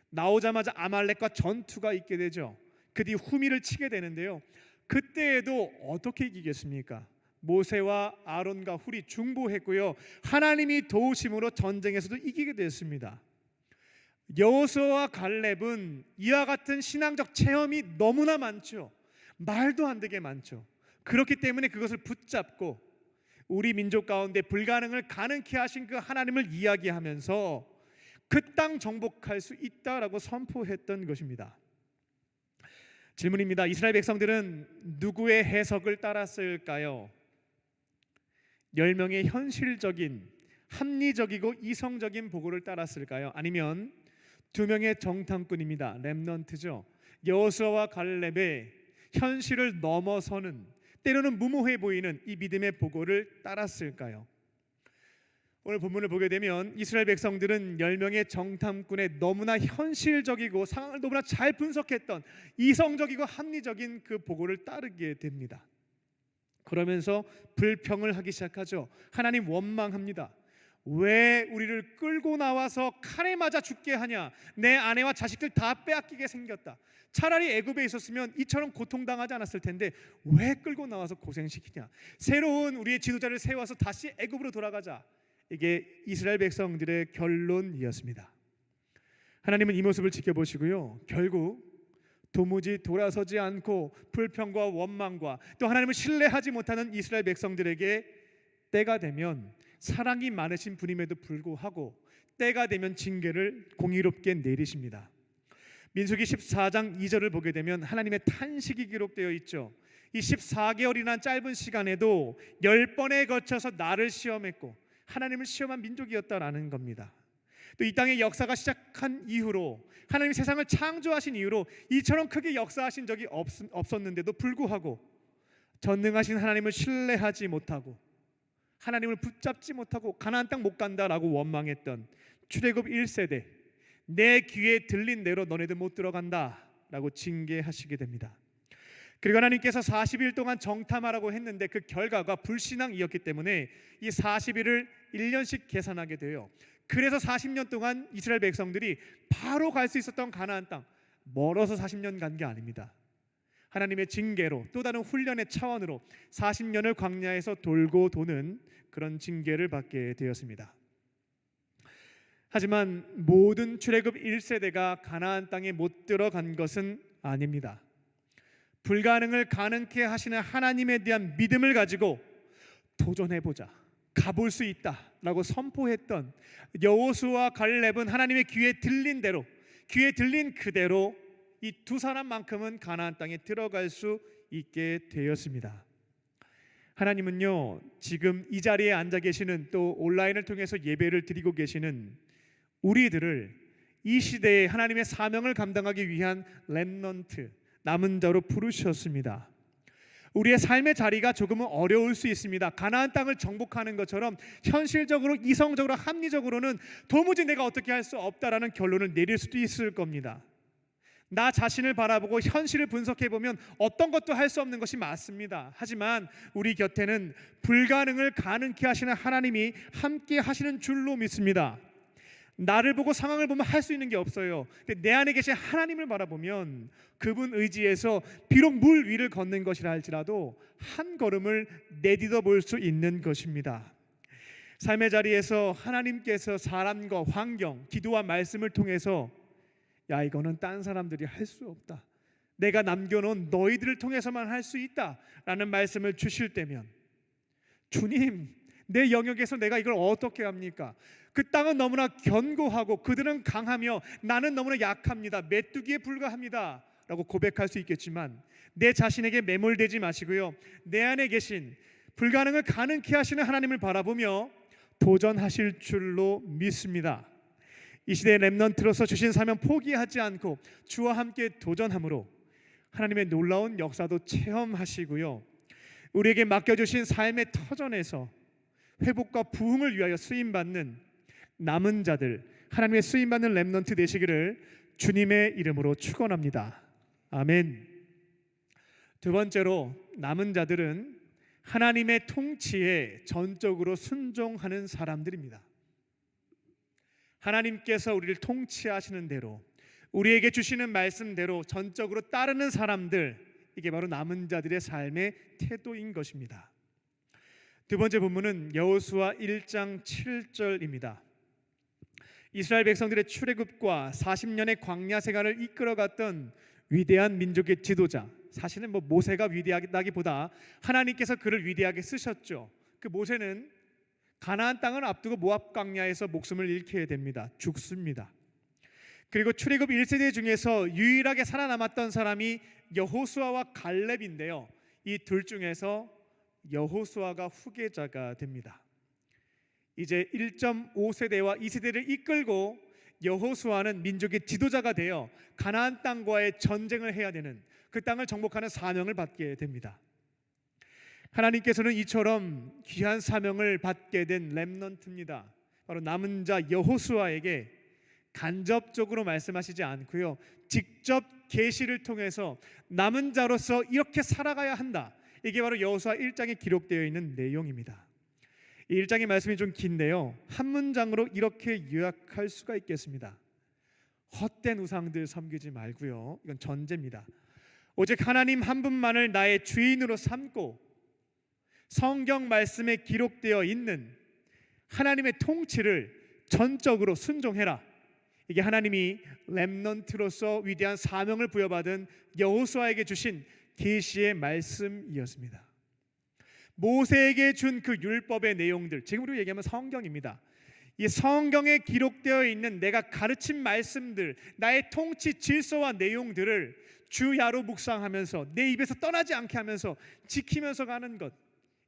나오자마자 아말렉과 전투가 있게 되죠. 그 뒤 후미를 치게 되는데요. 그때에도 어떻게 이기겠습니까? 모세와 아론과 훌이 중보했고요, 하나님이 도우심으로 전쟁에서도 이기게 됐습니다. 여호수아와 갈렙은 이와 같은 신앙적 체험이 너무나 많죠. 말도 안 되게 많죠. 그렇기 때문에 그것을 붙잡고 우리 민족 가운데 불가능을 가능케 하신 그 하나님을 이야기하면서 그 땅 정복할 수 있다라고 선포했던 것입니다. 질문입니다. 이스라엘 백성들은 누구의 해석을 따랐을까요? 10명의 현실적인, 합리적이고 이성적인 보고를 따랐을까요? 아니면 2명의 정탐꾼입니다. 렘넌트죠. 여호수아와 갈렙의 현실을 넘어서는, 때로는 무모해 보이는 이 믿음의 보고를 따랐을까요? 오늘 본문을 보게 되면 이스라엘 백성들은 10명의 정탐꾼의 너무나 현실적이고 상황을 너무나 잘 분석했던 이성적이고 합리적인 그 보고를 따르게 됩니다. 그러면서 불평을 하기 시작하죠. 하나님 원망합니다. 왜 우리를 끌고 나와서 칼에 맞아 죽게 하냐? 내 아내와 자식들 다 빼앗기게 생겼다. 차라리 애굽에 있었으면 이처럼 고통당하지 않았을 텐데 왜 끌고 나와서 고생시키냐? 새로운 우리의 지도자를 세워서 다시 애굽으로 돌아가자. 이게 이스라엘 백성들의 결론이었습니다. 하나님은 이 모습을 지켜보시고요, 결국 도무지 돌아서지 않고 불평과 원망과 또 하나님을 신뢰하지 못하는 이스라엘 백성들에게 때가 되면 사랑이 많으신 분임에도 불구하고 때가 되면 징계를 공의롭게 내리십니다. 민수기 14장 2절을 보게 되면 하나님의 탄식이 기록되어 있죠. 이 14개월이나 짧은 시간에도 10번에 거쳐서 나를 시험했고 하나님을 시험한 민족이었다라는 겁니다. 또 이 땅의 역사가 시작한 이후로 하나님이 세상을 창조하신 이후로 이처럼 크게 역사하신 적이 없었는데도 불구하고 전능하신 하나님을 신뢰하지 못하고 하나님을 붙잡지 못하고 가나안 땅 못 간다라고 원망했던 출애굽 1세대, 내 귀에 들린 대로 너네들 못 들어간다라고 징계하시게 됩니다. 그리고 하나님께서 40일 동안 정탐하라고 했는데 그 결과가 불신앙이었기 때문에 이 40일을 1년씩 계산하게 돼요. 그래서 40년 동안 이스라엘 백성들이 바로 갈 수 있었던 가나안 땅, 멀어서 40년 간 게 아닙니다. 하나님의 징계로 또 다른 훈련의 차원으로 40년을 광야에서 돌고 도는 그런 징계를 받게 되었습니다. 하지만 모든 출애굽 1세대가 가나안 땅에 못 들어간 것은 아닙니다. 불가능을 가능케 하시는 하나님에 대한 믿음을 가지고 도전해보자, 가볼 수 있다라고 선포했던 여호수아와 갈렙은 하나님의 귀에 들린 대로, 귀에 들린 그대로 이 두 사람만큼은 가나안 땅에 들어갈 수 있게 되었습니다. 하나님은요, 지금 이 자리에 앉아 계시는 또 온라인을 통해서 예배를 드리고 계시는 우리들을 이 시대에 하나님의 사명을 감당하기 위한 렘넌트, 남은 자로 부르셨습니다. 우리의 삶의 자리가 조금은 어려울 수 있습니다. 가나안 땅을 정복하는 것처럼 현실적으로, 이성적으로, 합리적으로는 도무지 내가 어떻게 할 수 없다라는 결론을 내릴 수도 있을 겁니다. 나 자신을 바라보고 현실을 분석해보면 어떤 것도 할 수 없는 것이 맞습니다. 하지만 우리 곁에는 불가능을 가능케 하시는 하나님이 함께 하시는 줄로 믿습니다. 나를 보고 상황을 보면 할 수 있는 게 없어요. 근데 내 안에 계신 하나님을 바라보면 그분 의지에서 비록 물 위를 걷는 것이라 할지라도 한 걸음을 내딛어 볼 수 있는 것입니다. 삶의 자리에서 하나님께서 사람과 환경, 기도와 말씀을 통해서 야, 이거는 딴 사람들이 할 수 없다, 내가 남겨놓은 너희들을 통해서만 할 수 있다라는 말씀을 주실 때면, 주님, 내 영역에서 내가 이걸 어떻게 합니까? 그 땅은 너무나 견고하고 그들은 강하며 나는 너무나 약합니다, 메뚜기에 불과합니다 라고 고백할 수 있겠지만 내 자신에게 매몰되지 마시고요, 내 안에 계신 불가능을 가능케 하시는 하나님을 바라보며 도전하실 줄로 믿습니다. 이 시대의 렘넌트로서 주신 사명 포기하지 않고 주와 함께 도전함으로 하나님의 놀라운 역사도 체험하시고요, 우리에게 맡겨주신 삶의 터전에서 회복과 부흥을 위하여 쓰임받는 남은 자들, 하나님의 쓰임받는 렘넌트 되시기를 주님의 이름으로 축원합니다. 아멘. 두 번째로, 남은 자들은 하나님의 통치에 전적으로 순종하는 사람들입니다. 하나님께서 우리를 통치하시는 대로, 우리에게 주시는 말씀대로 전적으로 따르는 사람들, 이게 바로 남은 자들의 삶의 태도인 것입니다. 두 번째 본문은 여호수아 1장 7절입니다. 이스라엘 백성들의 출애굽과 40년의 광야 생활을 이끌어갔던 위대한 민족의 지도자, 사실은 모세가 위대하다기보다 하나님께서 그를 위대하게 쓰셨죠. 그 모세는 가나안 땅을 앞두고 모압 광야에서 목숨을 잃게 됩니다. 죽습니다. 그리고 출애굽 1세대 중에서 유일하게 살아남았던 사람이 여호수아와 갈렙인데요, 이 둘 중에서 여호수아가 후계자가 됩니다. 이제 1.5세대와 2세대를 이끌고 여호수아는 민족의 지도자가 되어 가나안 땅과의 전쟁을 해야 되는, 그 땅을 정복하는 사명을 받게 됩니다. 하나님께서는 이처럼 귀한 사명을 받게 된 렘넌트입니다. 바로 남은 자 여호수아에게 간접적으로 말씀하시지 않고요, 직접 계시를 통해서 남은 자로서 이렇게 살아가야 한다. 이게 바로 여호수아 1장에 기록되어 있는 내용입니다. 이 1장의 말씀이 좀 긴데요, 한 문장으로 이렇게 요약할 수가 있겠습니다. 헛된 우상들 섬기지 말고요, 이건 전제입니다. 오직 하나님 한 분만을 나의 주인으로 삼고 성경 말씀에 기록되어 있는 하나님의 통치를 전적으로 순종해라. 이게 하나님이 렘넌트로서 위대한 사명을 부여받은 여호수아에게 주신 계시의 말씀이었습니다. 모세에게 준 그 율법의 내용들, 지금으로 얘기하면 성경입니다. 이 성경에 기록되어 있는 내가 가르친 말씀들, 나의 통치 질서와 내용들을 주야로 묵상하면서 내 입에서 떠나지 않게 하면서 지키면서 가는 것,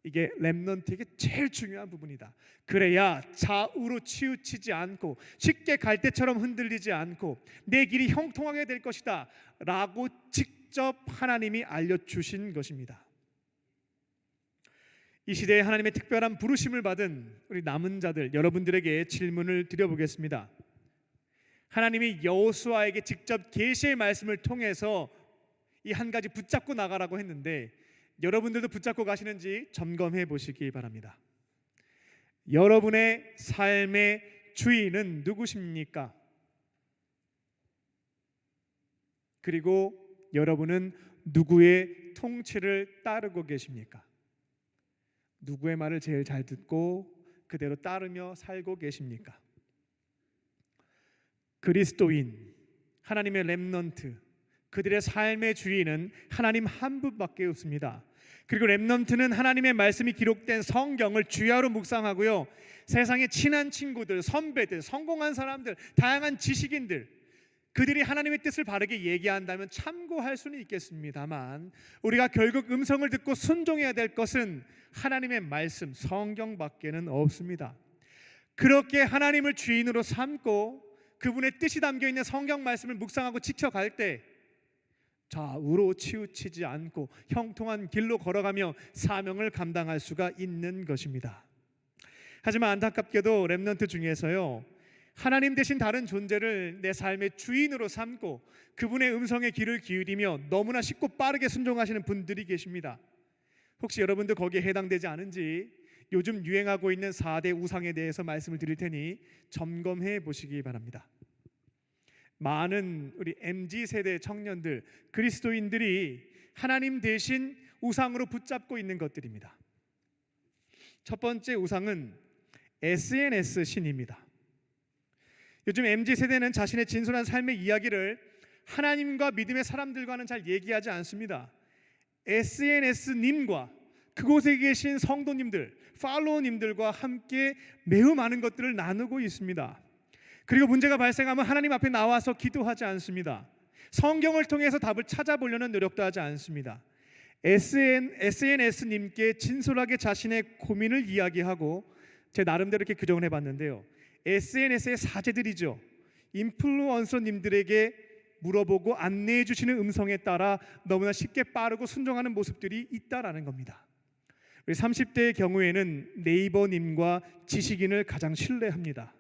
이게 렘넌트에게 제일 중요한 부분이다. 그래야 좌우로 치우치지 않고 쉽게 갈대처럼 흔들리지 않고 내 길이 형통하게 될 것이다 라고 직접 하나님이 알려주신 것입니다. 이 시대에 하나님의 특별한 부르심을 받은 우리 남은 자들, 여러분들에게 질문을 드려보겠습니다. 하나님이 여호수아에게 직접 계시의 말씀을 통해서 이 한 가지 붙잡고 나가라고 했는데, 여러분들도 붙잡고 가시는지 점검해 보시기 바랍니다. 여러분의 삶의 주인은 누구십니까? 그리고 여러분은 누구의 통치를 따르고 계십니까? 누구의 말을 제일 잘 듣고 그대로 따르며 살고 계십니까? 그리스도인, 하나님의 렘넌트, 그들의 삶의 주인은 하나님 한 분밖에 없습니다. 그리고 렘넌트는 하나님의 말씀이 기록된 성경을 주야로 묵상하고요, 세상의 친한 친구들, 선배들, 성공한 사람들, 다양한 지식인들, 그들이 하나님의 뜻을 바르게 얘기한다면 참고할 수는 있겠습니다만, 우리가 결국 음성을 듣고 순종해야 될 것은 하나님의 말씀, 성경밖에는 없습니다. 그렇게 하나님을 주인으로 삼고 그분의 뜻이 담겨있는 성경 말씀을 묵상하고 지켜갈 때 좌우로 치우치지 않고 형통한 길로 걸어가며 사명을 감당할 수가 있는 것입니다. 하지만 안타깝게도 렘넌트 중에서요, 하나님 대신 다른 존재를 내 삶의 주인으로 삼고 그분의 음성에 귀를 기울이며 너무나 쉽고 빠르게 순종하시는 분들이 계십니다. 혹시 여러분도 거기에 해당되지 않은지 요즘 유행하고 있는 4대 우상에 대해서 말씀을 드릴 테니 점검해 보시기 바랍니다. 많은 우리 MZ세대 청년들, 그리스도인들이 하나님 대신 우상으로 붙잡고 있는 것들입니다. 첫 번째 우상은 SNS 신입니다. 요즘 MZ세대는 자신의 진솔한 삶의 이야기를 하나님과 믿음의 사람들과는 잘 얘기하지 않습니다. SNS님과 그곳에 계신 성도님들, 팔로워님들과 함께 매우 많은 것들을 나누고 있습니다. 그리고 문제가 발생하면 하나님 앞에 나와서 기도하지 않습니다. 성경을 통해서 답을 찾아보려는 노력도 하지 않습니다. SNS님께 진솔하게 자신의 고민을 이야기하고, 제 나름대로 이렇게 규정을 해봤는데요, SNS의 사제들이죠, 인플루언서님들에게 물어보고 안내해 주시는 음성에 따라 너무나 쉽게 빠르고 순종하는 모습들이 있다라는 겁니다. 우리 30대의 경우에는 네이버님과 지식인을 가장 신뢰합니다.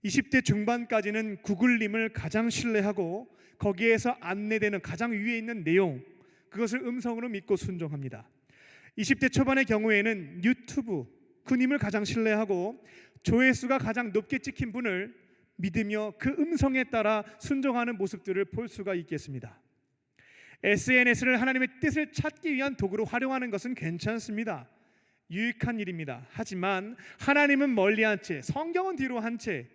20대 중반까지는 구글님을 가장 신뢰하고 거기에서 안내되는 가장 위에 있는 내용, 그것을 음성으로 믿고 순종합니다. 20대 초반의 경우에는 유튜브, 그님을 가장 신뢰하고 조회수가 가장 높게 찍힌 분을 믿으며 그 음성에 따라 순종하는 모습들을 볼 수가 있겠습니다. SNS를 하나님의 뜻을 찾기 위한 도구로 활용하는 것은 괜찮습니다. 유익한 일입니다. 하지만 하나님은 멀리한 채, 성경은 뒤로 한 채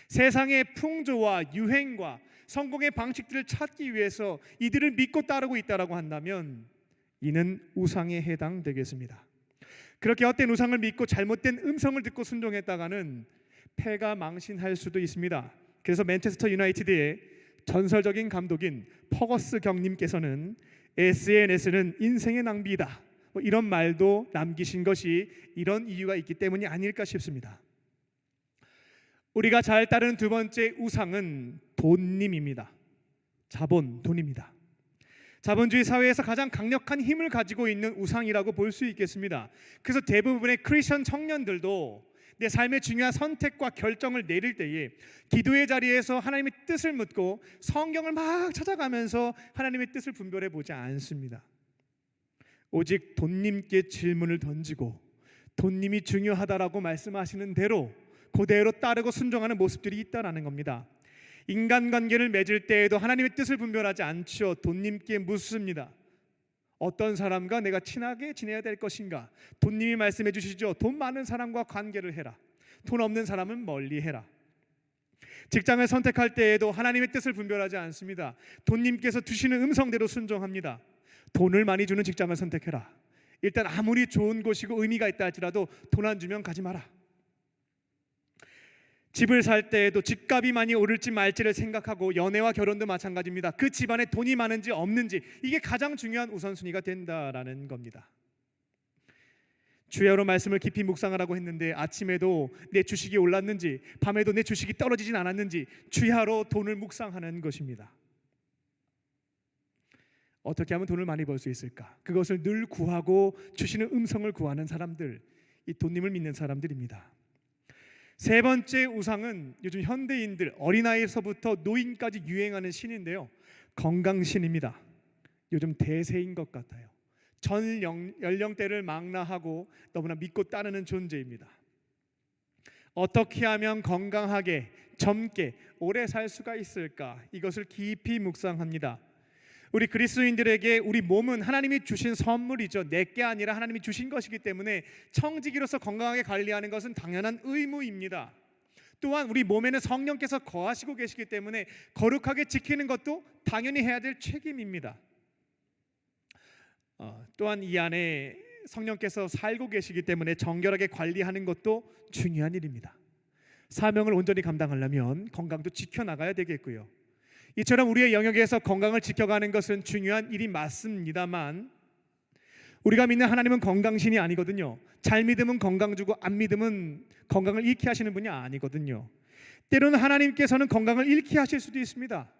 세상의 풍조와 유행과 성공의 방식들을 찾기 위해서 이들을 믿고 따르고 있다라고 한다면 이는 우상에 해당되겠습니다. 그렇게 헛된 우상을 믿고 잘못된 음성을 듣고 순종했다가는 패가 망신할 수도 있습니다. 그래서 맨체스터 유나이티드의 전설적인 감독인 퍼거스 경님께서는 SNS는 인생의 낭비이다, 이런 말도 남기신 것이 이런 이유가 있기 때문이 아닐까 싶습니다. 우리가 잘 따르는 두 번째 우상은 돈님입니다. 자본, 돈입니다. 자본주의 사회에서 가장 강력한 힘을 가지고 있는 우상이라고 볼 수 있겠습니다. 그래서 대부분의 크리스천 청년들도 내 삶의 중요한 선택과 결정을 내릴 때에 기도의 자리에서 하나님의 뜻을 묻고 성경을 막 찾아가면서 하나님의 뜻을 분별해 보지 않습니다. 오직 돈님께 질문을 던지고 돈님이 중요하다라고 말씀하시는 대로 그대로 따르고 순종하는 모습들이 있다라는 겁니다. 인간관계를 맺을 때에도 하나님의 뜻을 분별하지 않죠. 돈님께 묻습니다. 어떤 사람과 내가 친하게 지내야 될 것인가? 돈님이 말씀해 주시죠. 돈 많은 사람과 관계를 해라. 돈 없는 사람은 멀리 해라. 직장을 선택할 때에도 하나님의 뜻을 분별하지 않습니다. 돈님께서 주시는 음성대로 순종합니다. 돈을 많이 주는 직장을 선택해라. 일단 아무리 좋은 곳이고 의미가 있다 할지라도 돈 안 주면 가지 마라. 집을 살 때에도 집값이 많이 오를지 말지를 생각하고 연애와 결혼도 마찬가지입니다. 그 집안에 돈이 많은지 없는지 이게 가장 중요한 우선순위가 된다라는 겁니다. 주야로 말씀을 깊이 묵상하라고 했는데 아침에도 내 주식이 올랐는지 밤에도 내 주식이 떨어지진 않았는지 주야로 돈을 묵상하는 것입니다. 어떻게 하면 돈을 많이 벌 수 있을까? 그것을 늘 구하고 주시는 음성을 구하는 사람들, 이 돈님을 믿는 사람들입니다. 세 번째 우상은 요즘 현대인들 어린아이에서부터 노인까지 유행하는 신인데요, 건강신입니다. 요즘 대세인 것 같아요. 전 연령대를 망라하고 너무나 믿고 따르는 존재입니다. 어떻게 하면 건강하게 젊게 오래 살 수가 있을까? 이것을 깊이 묵상합니다. 우리 그리스도인들에게 우리 몸은 하나님이 주신 선물이죠. 내게 아니라 하나님이 주신 것이기 때문에 청지기로서 건강하게 관리하는 것은 당연한 의무입니다. 또한 우리 몸에는 성령께서 거하시고 계시기 때문에 거룩하게 지키는 것도 당연히 해야 될 책임입니다. 또한 이 안에 성령께서 살고 계시기 때문에 정결하게 관리하는 것도 중요한 일입니다. 사명을 온전히 감당하려면 건강도 지켜나가야 되겠고요. 이처럼 우리의 영역에서 건강을 지켜가는 것은 중요한 일이 맞습니다만 우리가 믿는 하나님은 건강신이 아니거든요. 잘 믿으면 건강 주고 안 믿으면 건강을 잃게 하시는 분이 아니거든요. 때로는 하나님께서는 건강을 잃게 하실 수도 있습니다.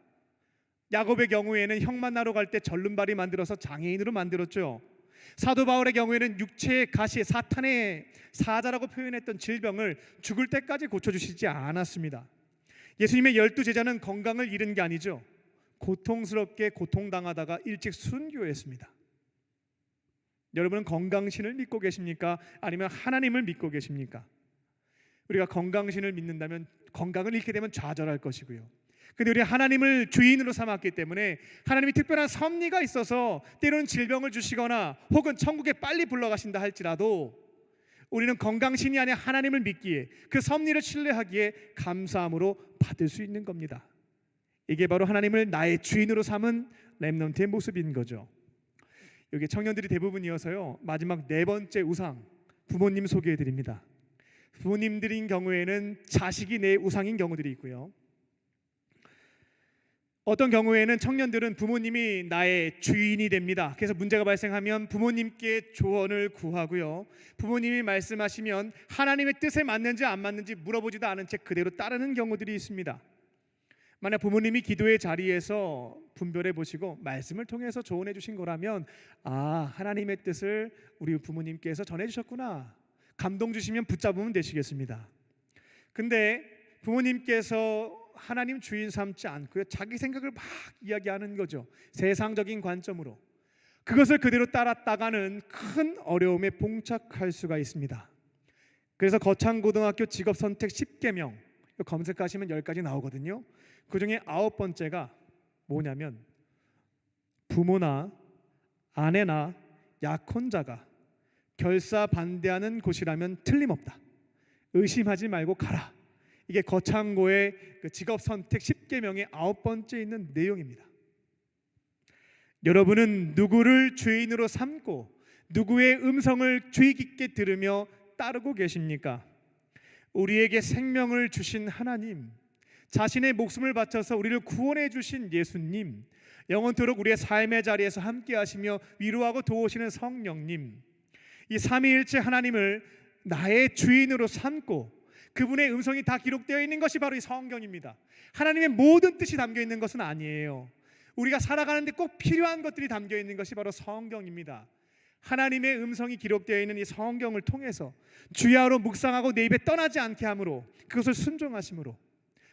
야곱의 경우에는 형 만나러 갈 때 절름발이 만들어서 장애인으로 만들었죠. 사도 바울의 경우에는 육체의 가시, 사탄의 사자라고 표현했던 질병을 죽을 때까지 고쳐주시지 않았습니다. 예수님의 12제자는 건강을 잃은 게 아니죠. 고통스럽게 고통당하다가 일찍 순교했습니다. 여러분은 건강신을 믿고 계십니까? 아니면 하나님을 믿고 계십니까? 우리가 건강신을 믿는다면 건강을 잃게 되면 좌절할 것이고요. 근데 우리 하나님을 주인으로 삼았기 때문에 하나님이 특별한 섭리가 있어서 때로는 질병을 주시거나 혹은 천국에 빨리 불러가신다 할지라도 우리는 건강신이 아니라 하나님을 믿기에 그 섭리를 신뢰하기에 감사함으로 받을 수 있는 겁니다. 이게 바로 하나님을 나의 주인으로 삼은 렘넌트의 모습인 거죠. 여기 청년들이 대부분이어서요, 마지막 네 번째 우상, 부모님 소개해 드립니다. 부모님들인 경우에는 자식이 내 우상인 경우들이 있고요, 어떤 경우에는 청년들은 부모님이 나의 주인이 됩니다. 그래서 문제가 발생하면 부모님께 조언을 구하고요, 부모님이 말씀하시면 하나님의 뜻에 맞는지 안 맞는지 물어보지도 않은 채 그대로 따르는 경우들이 있습니다. 만약 부모님이 기도의 자리에서 분별해 보시고 말씀을 통해서 조언해 주신 거라면 하나님의 뜻을 우리 부모님께서 전해 주셨구나, 감동 주시면 붙잡으면 되시겠습니다. 근데 부모님께서 하나님 주인 삼지 않고요, 자기 생각을 막 이야기하는 거죠. 세상적인 관점으로. 그것을 그대로 따랐다가는 큰 어려움에 봉착할 수가 있습니다. 그래서 거창고등학교 직업선택 10계명 검색하시면 10가지 나오거든요. 그 중에 9번째가 뭐냐면 부모나 아내나 약혼자가 결사 반대하는 곳이라면 틀림없다. 의심하지 말고 가라. 이게 거창고의 그 직업선택 10계명의 9번째 있는 내용입니다. 여러분은 누구를 주인으로 삼고 누구의 음성을 주의 깊게 들으며 따르고 계십니까? 우리에게 생명을 주신 하나님, 자신의 목숨을 바쳐서 우리를 구원해 주신 예수님, 영원토록 우리의 삶의 자리에서 함께 하시며 위로하고 도우시는 성령님, 이 삼위일체 하나님을 나의 주인으로 삼고 그분의 음성이 다 기록되어 있는 것이 바로 이 성경입니다. 하나님의 모든 뜻이 담겨 있는 것은 아니에요. 우리가 살아가는데 꼭 필요한 것들이 담겨 있는 것이 바로 성경입니다. 하나님의 음성이 기록되어 있는 이 성경을 통해서 주야로 묵상하고 내 입에 떠나지 않게 함으로 그것을 순종하심으로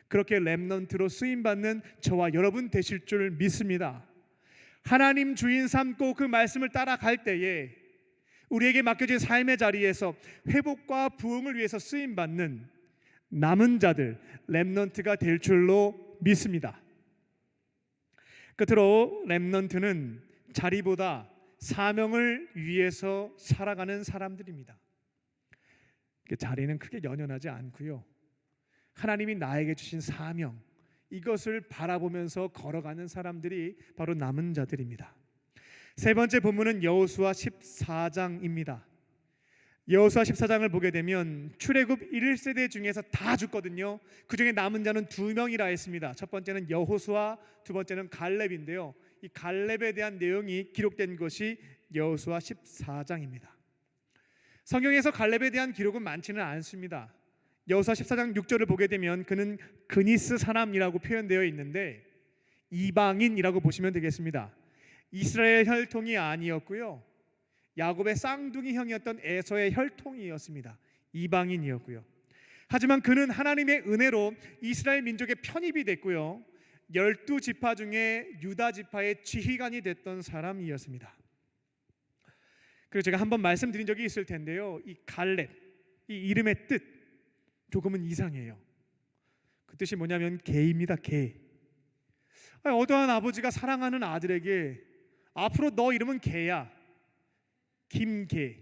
그렇게 렘넌트로 쓰임받는 저와 여러분 되실 줄 믿습니다. 하나님 주인 삼고 그 말씀을 따라갈 때에 우리에게 맡겨진 삶의 자리에서 회복과 부흥을 위해서 쓰임받는 남은 자들 렘넌트가 될 줄로 믿습니다. 끝으로 렘넌트는 자리보다 사명을 위해서 살아가는 사람들입니다. 자리는 크게 연연하지 않고요, 하나님이 나에게 주신 사명 이것을 바라보면서 걸어가는 사람들이 바로 남은 자들입니다. 세 번째 본문은 여호수아 14장입니다. 여호수아 14장을 보게 되면 출애굽 1세대 중에서 다 죽거든요. 그 중에 남은 자는 2명이라 했습니다. 첫 번째는 여호수아, 두 번째는 갈렙인데요. 이 갈렙에 대한 내용이 기록된 것이 여호수아 14장입니다. 성경에서 갈렙에 대한 기록은 많지는 않습니다. 여호수아 14장 6절을 보게 되면 그는 그니스 사람이라고 표현되어 있는데 이방인이라고 보시면 되겠습니다. 이스라엘 혈통이 아니었고요, 야곱의 쌍둥이 형이었던 에서의 혈통이었습니다. 이방인이었고요. 하지만 그는 하나님의 은혜로 이스라엘 민족의 편입이 됐고요, 12지파 중에 유다 지파의 지휘관이 됐던 사람이었습니다. 그리고 제가 한번 말씀드린 적이 있을 텐데요, 이 갈렙, 이 이름의 뜻 조금은 이상해요. 그 뜻이 뭐냐면 개입니다. 개. 어떠한 아버지가 사랑하는 아들에게 앞으로 너 이름은 개야, 김개,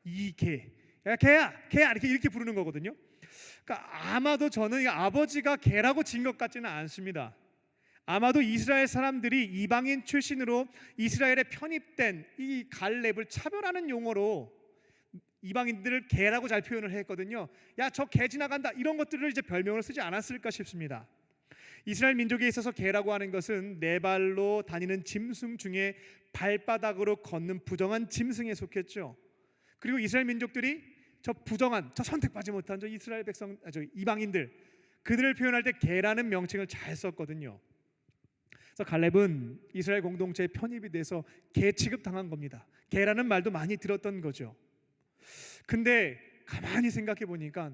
이개, 야 개야, 개야 이렇게 부르는 거거든요. 그러니까 아마도 저는 아버지가 개라고 진 것 같지는 않습니다. 아마도 이스라엘 사람들이 이방인 출신으로 이스라엘에 편입된 이 갈렙을 차별하는 용어로 이방인들을 개라고 잘 표현을 했거든요. 야, 저 개 지나간다 이런 것들을 이제 별명으로 쓰지 않았을까 싶습니다. 이스라엘 민족에 있어서 개라고 하는 것은 네 발로 다니는 짐승 중에 발바닥으로 걷는 부정한 짐승에 속했죠. 그리고 이스라엘 민족들이 저 부정한, 저 선택받지 못한 저 이스라엘 백성, 저 이방인들, 그들을 표현할 때 개라는 명칭을 잘 썼거든요. 그래서 갈렙은 이스라엘 공동체에 편입이 돼서 개 취급당한 겁니다. 개라는 말도 많이 들었던 거죠. 근데 가만히 생각해 보니까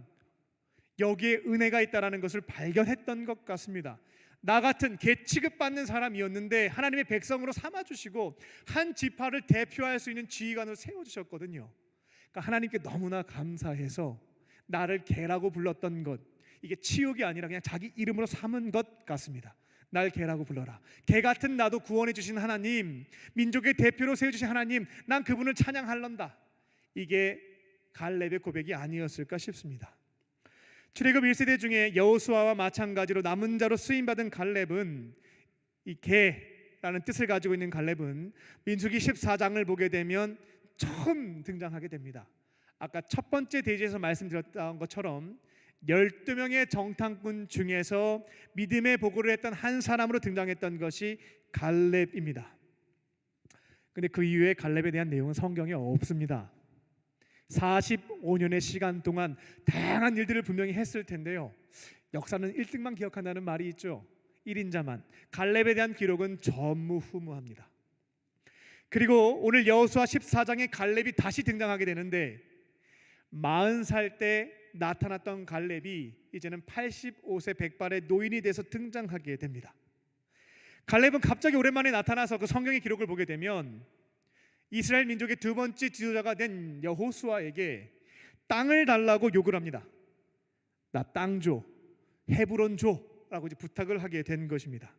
여기에 은혜가 있다라는 것을 발견했던 것 같습니다. 나 같은 개 취급받는 사람이었는데 하나님의 백성으로 삼아주시고 한 지파를 대표할 수 있는 지휘관으로 세워주셨거든요. 그러니까 하나님께 너무나 감사해서 나를 개라고 불렀던 것, 이게 치욕이 아니라 그냥 자기 이름으로 삼은 것 같습니다. 날 개라고 불러라. 개 같은 나도 구원해 주신 하나님, 민족의 대표로 세워주신 하나님, 난 그분을 찬양할런다. 이게 갈렙의 고백이 아니었을까 싶습니다. 출애굽 1세대 중에 여호수아와 마찬가지로 남은 자로 쓰임받은 갈렙은, 이 개라는 뜻을 가지고 있는 갈렙은 민수기 14장을 보게 되면 처음 등장하게 됩니다. 아까 첫 번째 대지에서 말씀드렸던 것처럼 12명의 정탐꾼 중에서 믿음의 보고를 했던 한 사람으로 등장했던 것이 갈렙입니다. 근데 그 이후에 갈렙에 대한 내용은 성경에 없습니다. 45년의 시간 동안 다양한 일들을 분명히 했을 텐데요, 역사는 1등만 기억한다는 말이 있죠. 1인자만. 갈렙에 대한 기록은 전무후무합니다. 그리고 오늘 여호수아 14장에 갈렙이 다시 등장하게 되는데 40살 때 나타났던 갈렙이 이제는 85세 백발의 노인이 돼서 등장하게 됩니다. 갈렙은 갑자기 오랜만에 나타나서 그 성경의 기록을 보게 되면 이스라엘 민족의 두 번째 지도자가 된 여호수아에게 땅을 달라고 요구를 합니다. 나 땅 줘, 헤브론 줘라고 부탁을 하게 된 것입니다.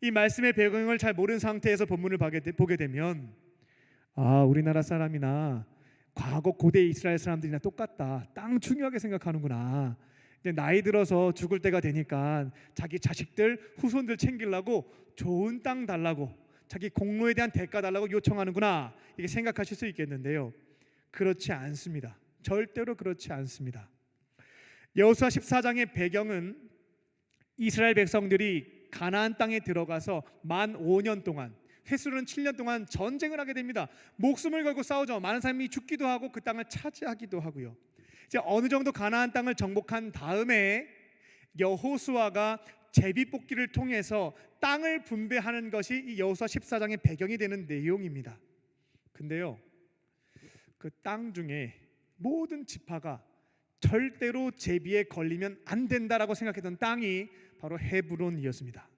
이 말씀의 배경을 잘 모르는 상태에서 본문을 보게 되면 우리나라 사람이나 과거 고대 이스라엘 사람들이나 똑같다. 땅 중요하게 생각하는구나. 이제 나이 들어서 죽을 때가 되니까 자기 자식들, 후손들 챙기려고 좋은 땅 달라고, 자기 공로에 대한 대가 달라고 요청하는구나, 이렇게 생각하실 수 있겠는데요, 그렇지 않습니다. 절대로 그렇지 않습니다. 여호수아 14장의 배경은 이스라엘 백성들이 가나안 땅에 들어가서 만 5년 동안, 횟수로는 7년 동안 전쟁을 하게 됩니다. 목숨을 걸고 싸우죠. 많은 사람이 죽기도 하고 그 땅을 차지하기도 하고요. 이제 어느 정도 가나안 땅을 정복한 다음에 여호수아가 제비뽑기를 통해서 땅을 분배하는 것이 이 여호수아 14장의 배경이 되는 내용입니다. 근데요, 그 땅 중에 모든 지파가 절대로 제비에 걸리면 안 된다라고 생각했던 땅이 바로 헤브론이었습니다.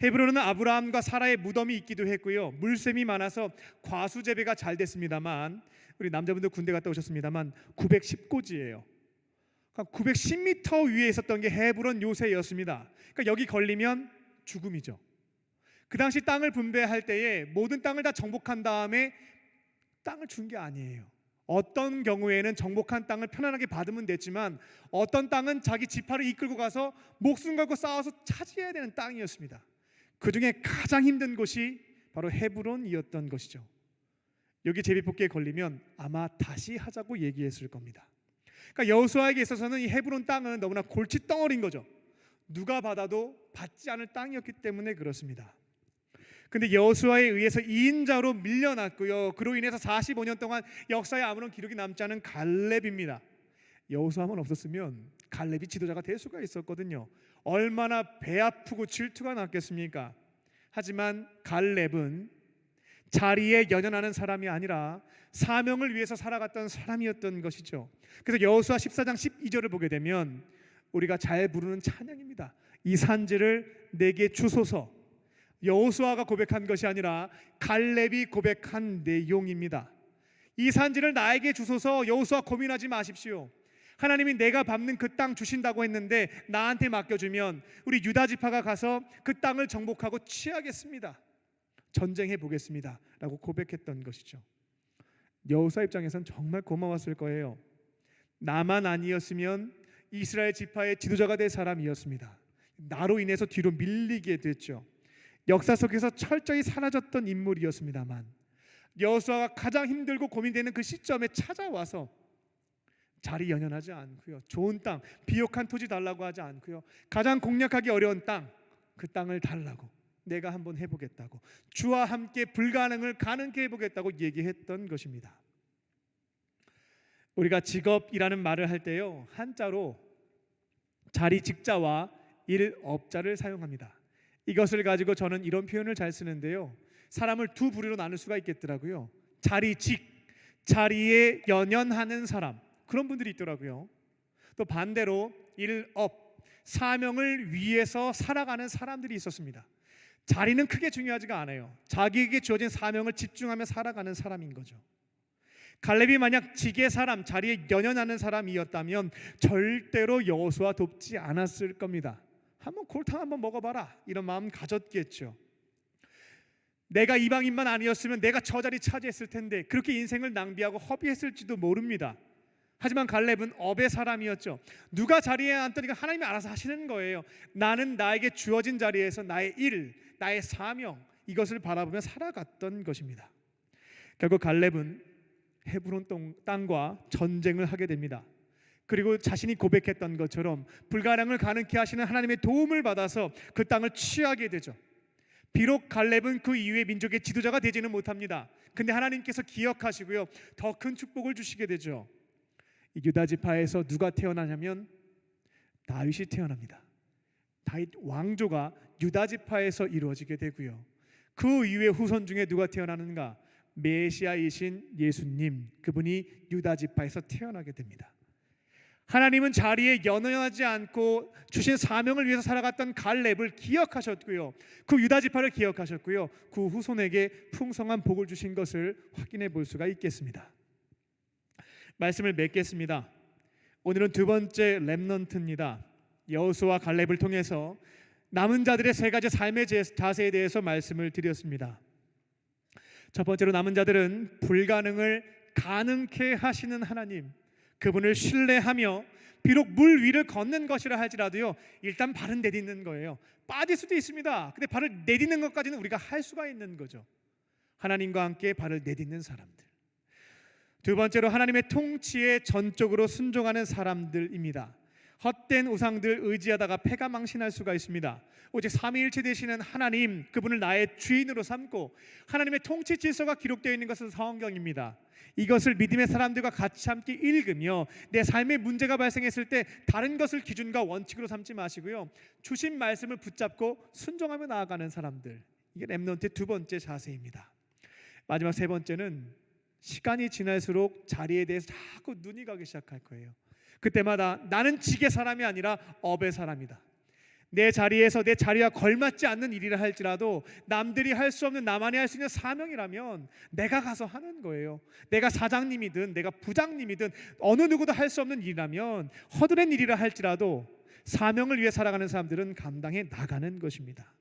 헤브론은 아브라함과 사라의 무덤이 있기도 했고요, 물샘이 많아서 과수 재배가 잘 됐습니다만, 우리 남자분들 군대 갔다 오셨습니다만 910고지예요. 그러니까 910m 위에 있었던 게 헤브론 요새였습니다. 그러니까 여기 걸리면 죽음이죠. 그 당시 땅을 분배할 때에 모든 땅을 다 정복한 다음에 땅을 준 게 아니에요. 어떤 경우에는 정복한 땅을 편안하게 받으면 됐지만, 어떤 땅은 자기 지파를 이끌고 가서 목숨 걸고 싸워서 차지해야 되는 땅이었습니다. 그 중에 가장 힘든 곳이 바로 헤브론이었던 것이죠. 여기 제비뽑기에 걸리면 아마 다시 하자고 얘기했을 겁니다. 그러니까 여호수아에게 있어서는 이 헤브론 땅은 너무나 골칫덩어리인 거죠. 누가 받아도 받지 않을 땅이었기 때문에 그렇습니다. 근데 여호수아에 의해서 2인자로 밀려났고요, 그로 인해서 45년 동안 역사에 아무런 기록이 남지 않은 갈렙입니다. 여호수아만 없었으면 갈렙이 지도자가 될 수가 있었거든요. 얼마나 배 아프고 질투가 났겠습니까? 하지만 갈렙은 자리에 연연하는 사람이 아니라 사명을 위해서 살아갔던 사람이었던 것이죠. 그래서 여호수아 14장 12절을 보게 되면 우리가 잘 부르는 찬양입니다. 이 산지를 내게 주소서. 여호수아가 고백한 것이 아니라 갈렙이 고백한 내용입니다. 이 산지를 나에게 주소서. 여호수아 고민하지 마십시오. 하나님이 내가 밟는 그 땅 주신다고 했는데 나한테 맡겨주면 우리 유다 지파가 가서 그 땅을 정복하고 취하겠습니다. 전쟁해 보겠습니다 라고 고백했던 것이죠. 여호수아 입장에선 정말 고마웠을 거예요. 나만 아니었으면 이스라엘 지파의 지도자가 될 사람이었습니다. 나로 인해서 뒤로 밀리게 됐죠. 역사 속에서 철저히 사라졌던 인물이었습니다만, 여호수아가 가장 힘들고 고민되는 그 시점에 찾아와서 자리 연연하지 않고요, 좋은 땅, 비옥한 토지 달라고 하지 않고요, 가장 공략하기 어려운 땅, 그 땅을 달라고, 내가 한번 해보겠다고, 주와 함께 불가능을 가능케 해보겠다고 얘기했던 것입니다. 우리가 직업이라는 말을 할 때요, 한자로 자리 직자와 일업자를 사용합니다. 이것을 가지고 저는 이런 표현을 잘 쓰는데요, 사람을 두 부류로 나눌 수가 있겠더라고요. 자리직, 자리에 연연하는 사람, 그런 분들이 있더라고요. 또 반대로 일업, 사명을 위해서 살아가는 사람들이 있었습니다. 자리는 크게 중요하지가 않아요. 자기에게 주어진 사명을 집중하며 살아가는 사람인 거죠. 갈렙이 만약 직의 사람, 자리에 연연하는 사람이었다면 절대로 여호수아 돕지 않았을 겁니다. 한번 골탕 한번 먹어봐라, 이런 마음 가졌겠죠. 내가 이방인만 아니었으면 내가 저 자리 차지했을 텐데 그렇게 인생을 낭비하고 허비했을지도 모릅니다. 하지만 갈렙은 업의 사람이었죠. 누가 자리에 앉더니가 하나님이 알아서 하시는 거예요. 나는 나에게 주어진 자리에서 나의 일, 나의 사명, 이것을 바라보며 살아갔던 것입니다. 결국 갈렙은 헤브론 땅과 전쟁을 하게 됩니다. 그리고 자신이 고백했던 것처럼 불가능을 가능케 하시는 하나님의 도움을 받아서 그 땅을 취하게 되죠. 비록 갈렙은 그 이후에 민족의 지도자가 되지는 못합니다. 근데 하나님께서 기억하시고요, 더 큰 축복을 주시게 되죠. 이 유다 지파에서 누가 태어나냐면 다윗이 태어납니다. 다윗 왕조가 유다 지파에서 이루어지게 되고요, 그 이후에 후손 중에 누가 태어나는가? 메시아이신 예수님, 그분이 유다 지파에서 태어나게 됩니다. 하나님은 자리에 연연하지 않고 주신 사명을 위해서 살아갔던 갈렙을 기억하셨고요, 그 유다 지파를 기억하셨고요, 그 후손에게 풍성한 복을 주신 것을 확인해 볼 수가 있겠습니다. 말씀을 맺겠습니다. 오늘은 두 번째 렘넌트입니다. 여호수아와 갈렙을 통해서 남은 자들의 세 가지 삶의 자세에 대해서 말씀을 드렸습니다. 첫 번째로, 남은 자들은 불가능을 가능케 하시는 하나님, 그분을 신뢰하며 비록 물 위를 걷는 것이라 할지라도요, 일단 발은 내딛는 거예요. 빠질 수도 있습니다. 근데 발을 내딛는 것까지는 우리가 할 수가 있는 거죠. 하나님과 함께 발을 내딛는 사람들. 두 번째로, 하나님의 통치에 전적으로 순종하는 사람들입니다. 헛된 우상들 의지하다가 패가 망신할 수가 있습니다. 오직 삼위일체 되시는 하나님, 그분을 나의 주인으로 삼고 하나님의 통치 질서가 기록되어 있는 것은 성경입니다. 이것을 믿음의 사람들과 같이 함께 읽으며 내 삶에 문제가 발생했을 때 다른 것을 기준과 원칙으로 삼지 마시고요, 주신 말씀을 붙잡고 순종하며 나아가는 사람들, 이게 렘넌트의 두 번째 자세입니다. 마지막 세 번째는 시간이 지날수록 자리에 대해서 자꾸 눈이 가기 시작할 거예요. 그때마다 나는 직의 사람이 아니라 업의 사람이다. 내 자리에서 내 자리와 걸맞지 않는 일이라 할지라도 남들이 할 수 없는 나만이 할 수 있는 사명이라면 내가 가서 하는 거예요. 내가 사장님이든 내가 부장님이든 어느 누구도 할 수 없는 일이라면 허드렛 일이라 할지라도 사명을 위해 살아가는 사람들은 감당해 나가는 것입니다.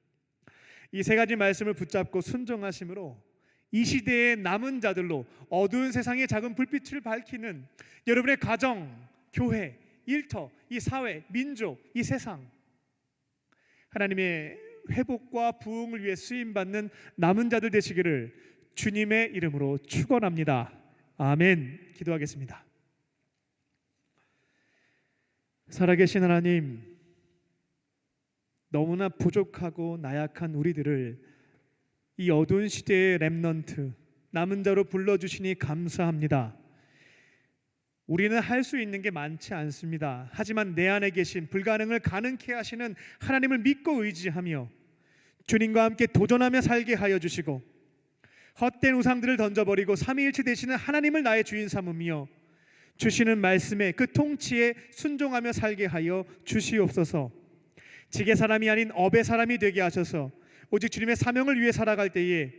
이 세 가지 말씀을 붙잡고 순종하심으로 이 시대의 남은 자들로 어두운 세상의 작은 불빛을 밝히는 여러분의 가정, 교회, 일터, 이 사회, 민족, 이 세상, 하나님의 회복과 부흥을 위해 쓰임받는 남은 자들 되시기를 주님의 이름으로 축원합니다. 아멘. 기도하겠습니다. 살아계신 하나님, 너무나 부족하고 나약한 우리들을 이 어두운 시대의 렘넌트, 남은 자로 불러주시니 감사합니다. 우리는 할 수 있는 게 많지 않습니다. 하지만 내 안에 계신 불가능을 가능케 하시는 하나님을 믿고 의지하며 주님과 함께 도전하며 살게 하여 주시고 헛된 우상들을 던져버리고 삼위일체 되시는 하나님을 나의 주인 삼으며 주시는 말씀에 그 통치에 순종하며 살게 하여 주시옵소서. 직의 사람이 아닌 업의 사람이 되게 하셔서 오직 주님의 사명을 위해 살아갈 때에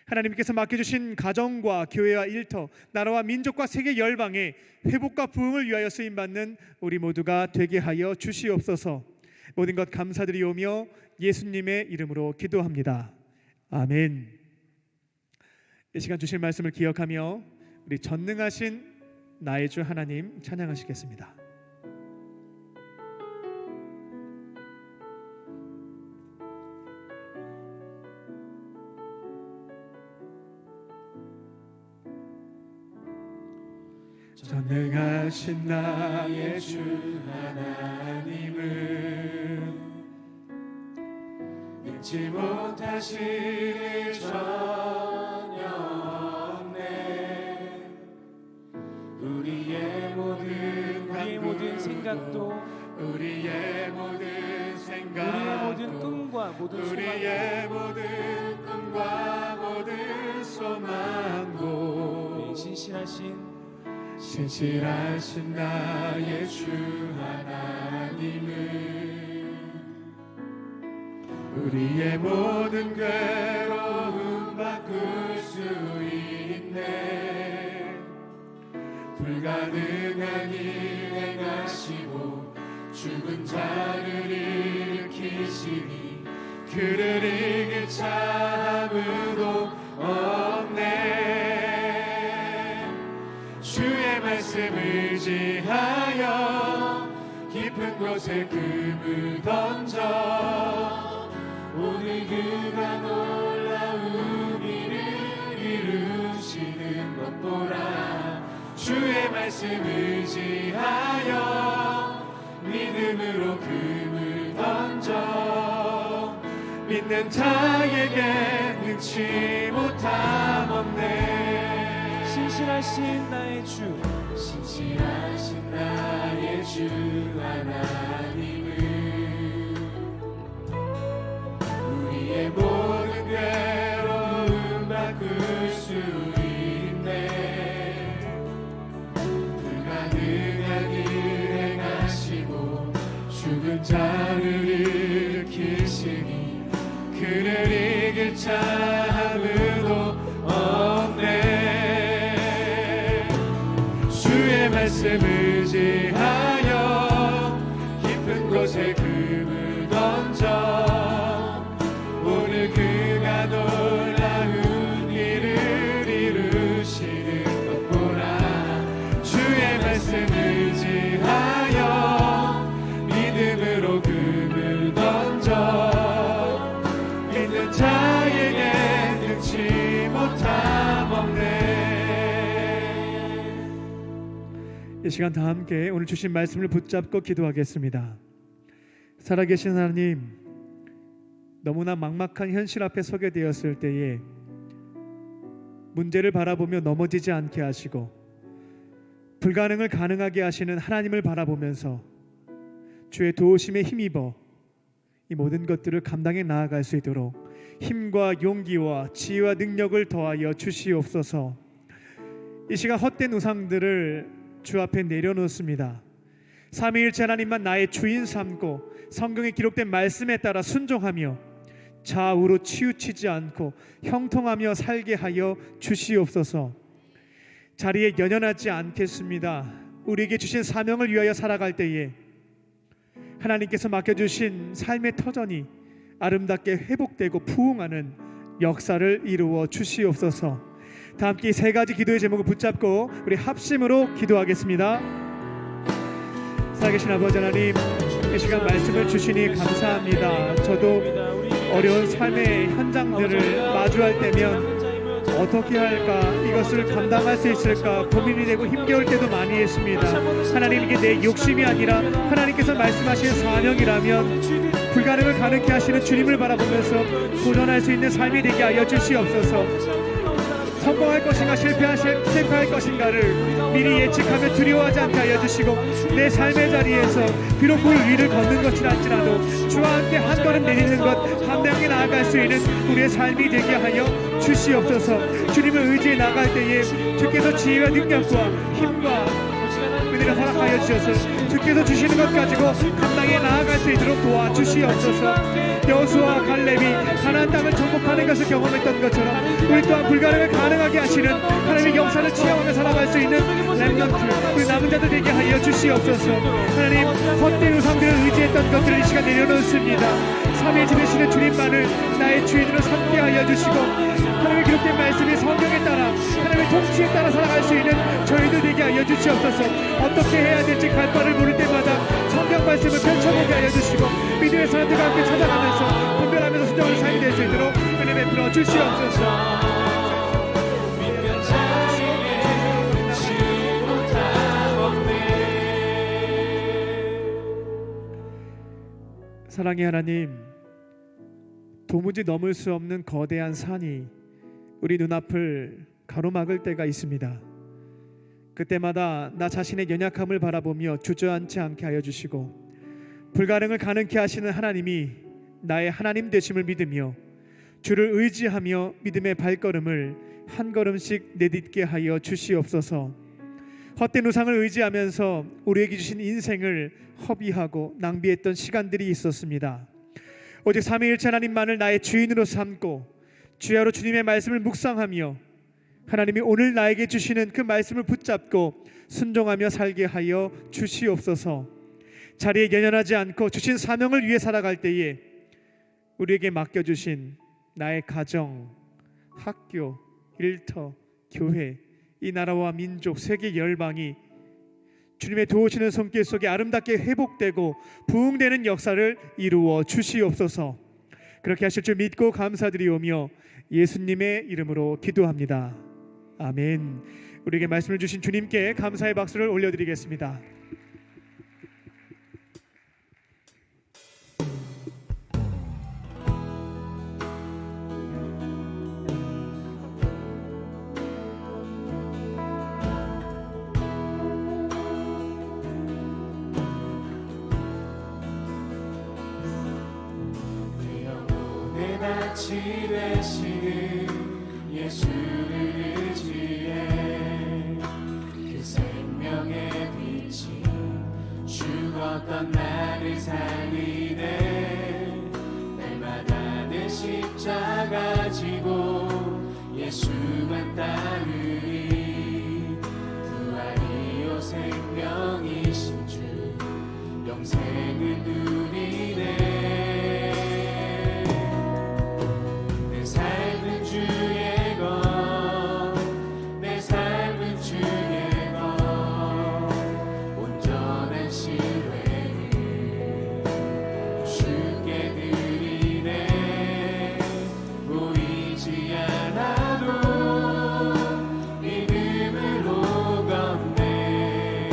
하나님께서 맡겨주신 가정과 교회와 일터, 나라와 민족과 세계 열방의 회복과 부흥을 위하여 쓰임받는 우리 모두가 되게 하여 주시옵소서. 모든 것 감사드리오며 예수님의 이름으로 기도합니다. 아멘. 이 시간 주실 말씀을 기억하며 우리 전능하신 나의 주 하나님 찬양하시겠습니다. 전능하신 나의 주 하나님은 잊지 못하실 일 전혀 없네. 우리의 모든 생각도, 우리의 모든 생각, 우리의 모든 꿈과 모든 우리의 모든 꿈과 모든 소망도 신실하신 나의 주 하나님은 우리의 모든 괴로움 바꿀 수 있네. 불가능한 일 행하시고 죽은 자를 일으키시니 그를 이길 자 아무도 없네. 주의 말씀 의지하여 깊은 곳에 금을 던져 오늘 그가 놀라운 일을 이루시는 것 보라. 주의 말씀 의지하여 믿음으로 금을 던져 믿는 자에게 능치 못함 없네. 신실하신 나의 주, 신실하신 나의 주 하나님은 우리의 모든 괴로움 바꿀 수 있네. 불가능한 일 행하시고 죽은 자를 일으키시니 그를 이길 자 아무도 없네. 주의 말씀 의지하여 깊은 곳에 금을 던져 오늘 그가 놀라운 일을 이루시는 것 보라. 주의 말씀 의지하여 믿음으로 금을 던져 믿는 자에게 이 시간 다 함께 오늘 주신 말씀을 붙잡고 기도하겠습니다. 살아계신 하나님, 너무나 막막한 현실 앞에 서게 되었을 때에 문제를 바라보며 넘어지지 않게 하시고 불가능을 가능하게 하시는 하나님을 바라보면서 주의 도우심에 힘입어 이 모든 것들을 감당해 나아갈 수 있도록 힘과 용기와 지혜와 능력을 더하여 주시옵소서. 이 시간 헛된 우상들을 주 앞에 내려놓습니다. 삼위일체 하나님만 나의 주인 삼고 성경에 기록된 말씀에 따라 순종하며 좌우로 치우치지 않고 형통하며 살게 하여 주시옵소서. 자리에 연연하지 않겠습니다. 우리에게 주신 사명을 위하여 살아갈 때에 하나님께서 맡겨주신 삶의 터전이 아름답게 회복되고 부흥하는 역사를 이루어 주시옵소서. 다 함께 이 세 가지 기도의 제목을 붙잡고 우리 합심으로 기도하겠습니다. 살아계신 아버지 하나님, 이 시간 말씀을 주시니 감사합니다. 저도 어려운 삶의 현장들을 마주할 때면 어떻게 할까, 이것을 감당할 수 있을까 고민이 되고 힘겨울 때도 많이 했습니다. 하나님, 이게 내 욕심이 아니라 하나님께서 말씀하신 사명이라면 불가능을 가능케 하시는 주님을 바라보면서 도전할 수 있는 삶이 되게 하여 주시옵소서. 성공할 것인가 실패할 것인가를 미리 예측하며 두려워하지 않게 하여 주시고 내 삶의 자리에서 비록 물 위를 걷는 것이 할지라도 주와 함께 한 걸음 내딛는 것 감당해 나아갈 수 있는 우리의 삶이 되게 하여 주시옵소서. 주님을 의지해 나갈 때에 주께서 지혜와 능력과 힘과 은혜를 허락하여 주셔서 주께서 주시는 것 가지고 감당해 나아갈 수 있도록 도와주시옵소서. 여호수아와 갈렙이 가나안 땅을 정복하는 것을 경험했던 것처럼 우리 또한 불가능을 가능하게 하시는 하나님의 역사를 체험하며 살아갈 수 있는 렘넌트, 우리 남은 자들 되게 하여 주시옵소서. 하나님, 헛된 우상들을 의지했던 것들을 이 시간 내려놓습니다. 삼위일체 되시는 주님만을 나의 주인으로 삼게 하여 주시고 하나님의 기록된 말씀이 성경에 따라 하나님의 통치에 따라 살아갈 수 있는 저희들 되게 하여 주시옵소서. 어떻게 해야 될지 갈 바를 모를 때마다 성경 말씀을 펼쳐보게 하여 주시고 믿음의 사람들과 함께 찾아가면서 분별하면서 순종하는 삶이 될 수 있도록 은혜 베풀어 주시옵소서. 사랑의 하나님, 도무지 넘을 수 없는 거대한 산이 우리 눈앞을 가로막을 때가 있습니다. 그때마다 나 자신의 연약함을 바라보며 주저앉지 않게 하여 주시고 불가능을 가능케 하시는 하나님이 나의 하나님 되심을 믿으며 주를 의지하며 믿음의 발걸음을 한 걸음씩 내딛게 하여 주시옵소서. 헛된 우상을 의지하면서 우리에게 주신 인생을 허비하고 낭비했던 시간들이 있었습니다. 오직 삼위일체 하나님만을 나의 주인으로 삼고 주야로 주님의 말씀을 묵상하며 하나님이 오늘 나에게 주시는 그 말씀을 붙잡고 순종하며 살게 하여 주시옵소서. 자리에 연연하지 않고 주신 사명을 위해 살아갈 때에 우리에게 맡겨주신 나의 가정, 학교, 일터, 교회, 이 나라와 민족, 세계 열방이 주님의 도우시는 손길 속에 아름답게 회복되고 부흥되는 역사를 이루어 주시옵소서. 그렇게 하실 줄 믿고 감사드리오며 예수님의 이름으로 기도합니다. 아멘. 우리에게 말씀을 주신 주님께 감사의 박수를 올려드리겠습니다. 같이 되시는 예수를 의지해 그 생명의 빛이 죽었던 나를 살리네. 날마다 내 십자가 지고 예수만 따르리. 부활이요 생명이신 주 영생을 누리네. 믿음으로 걷네.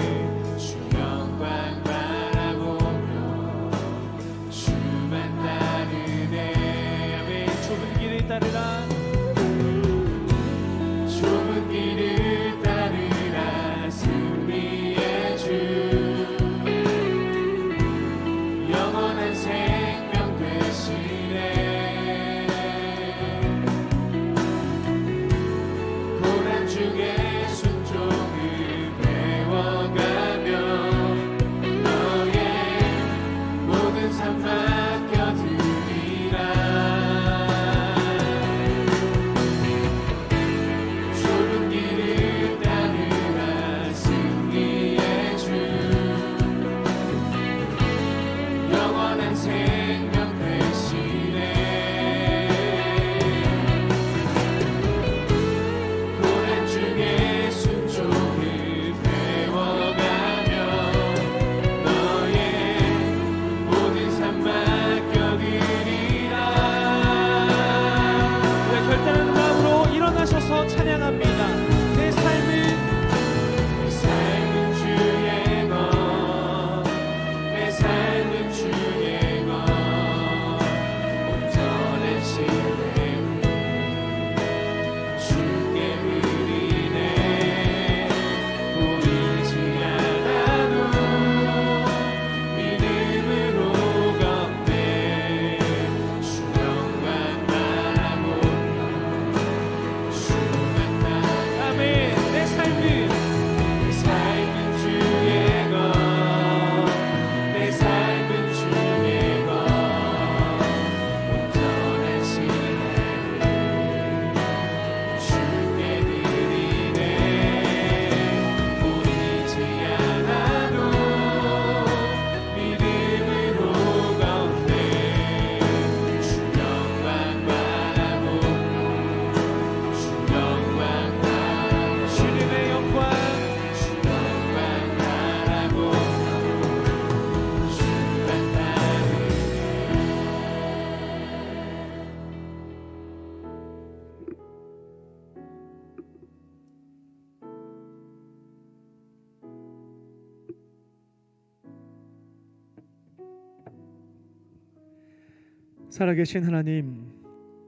살아계신 하나님,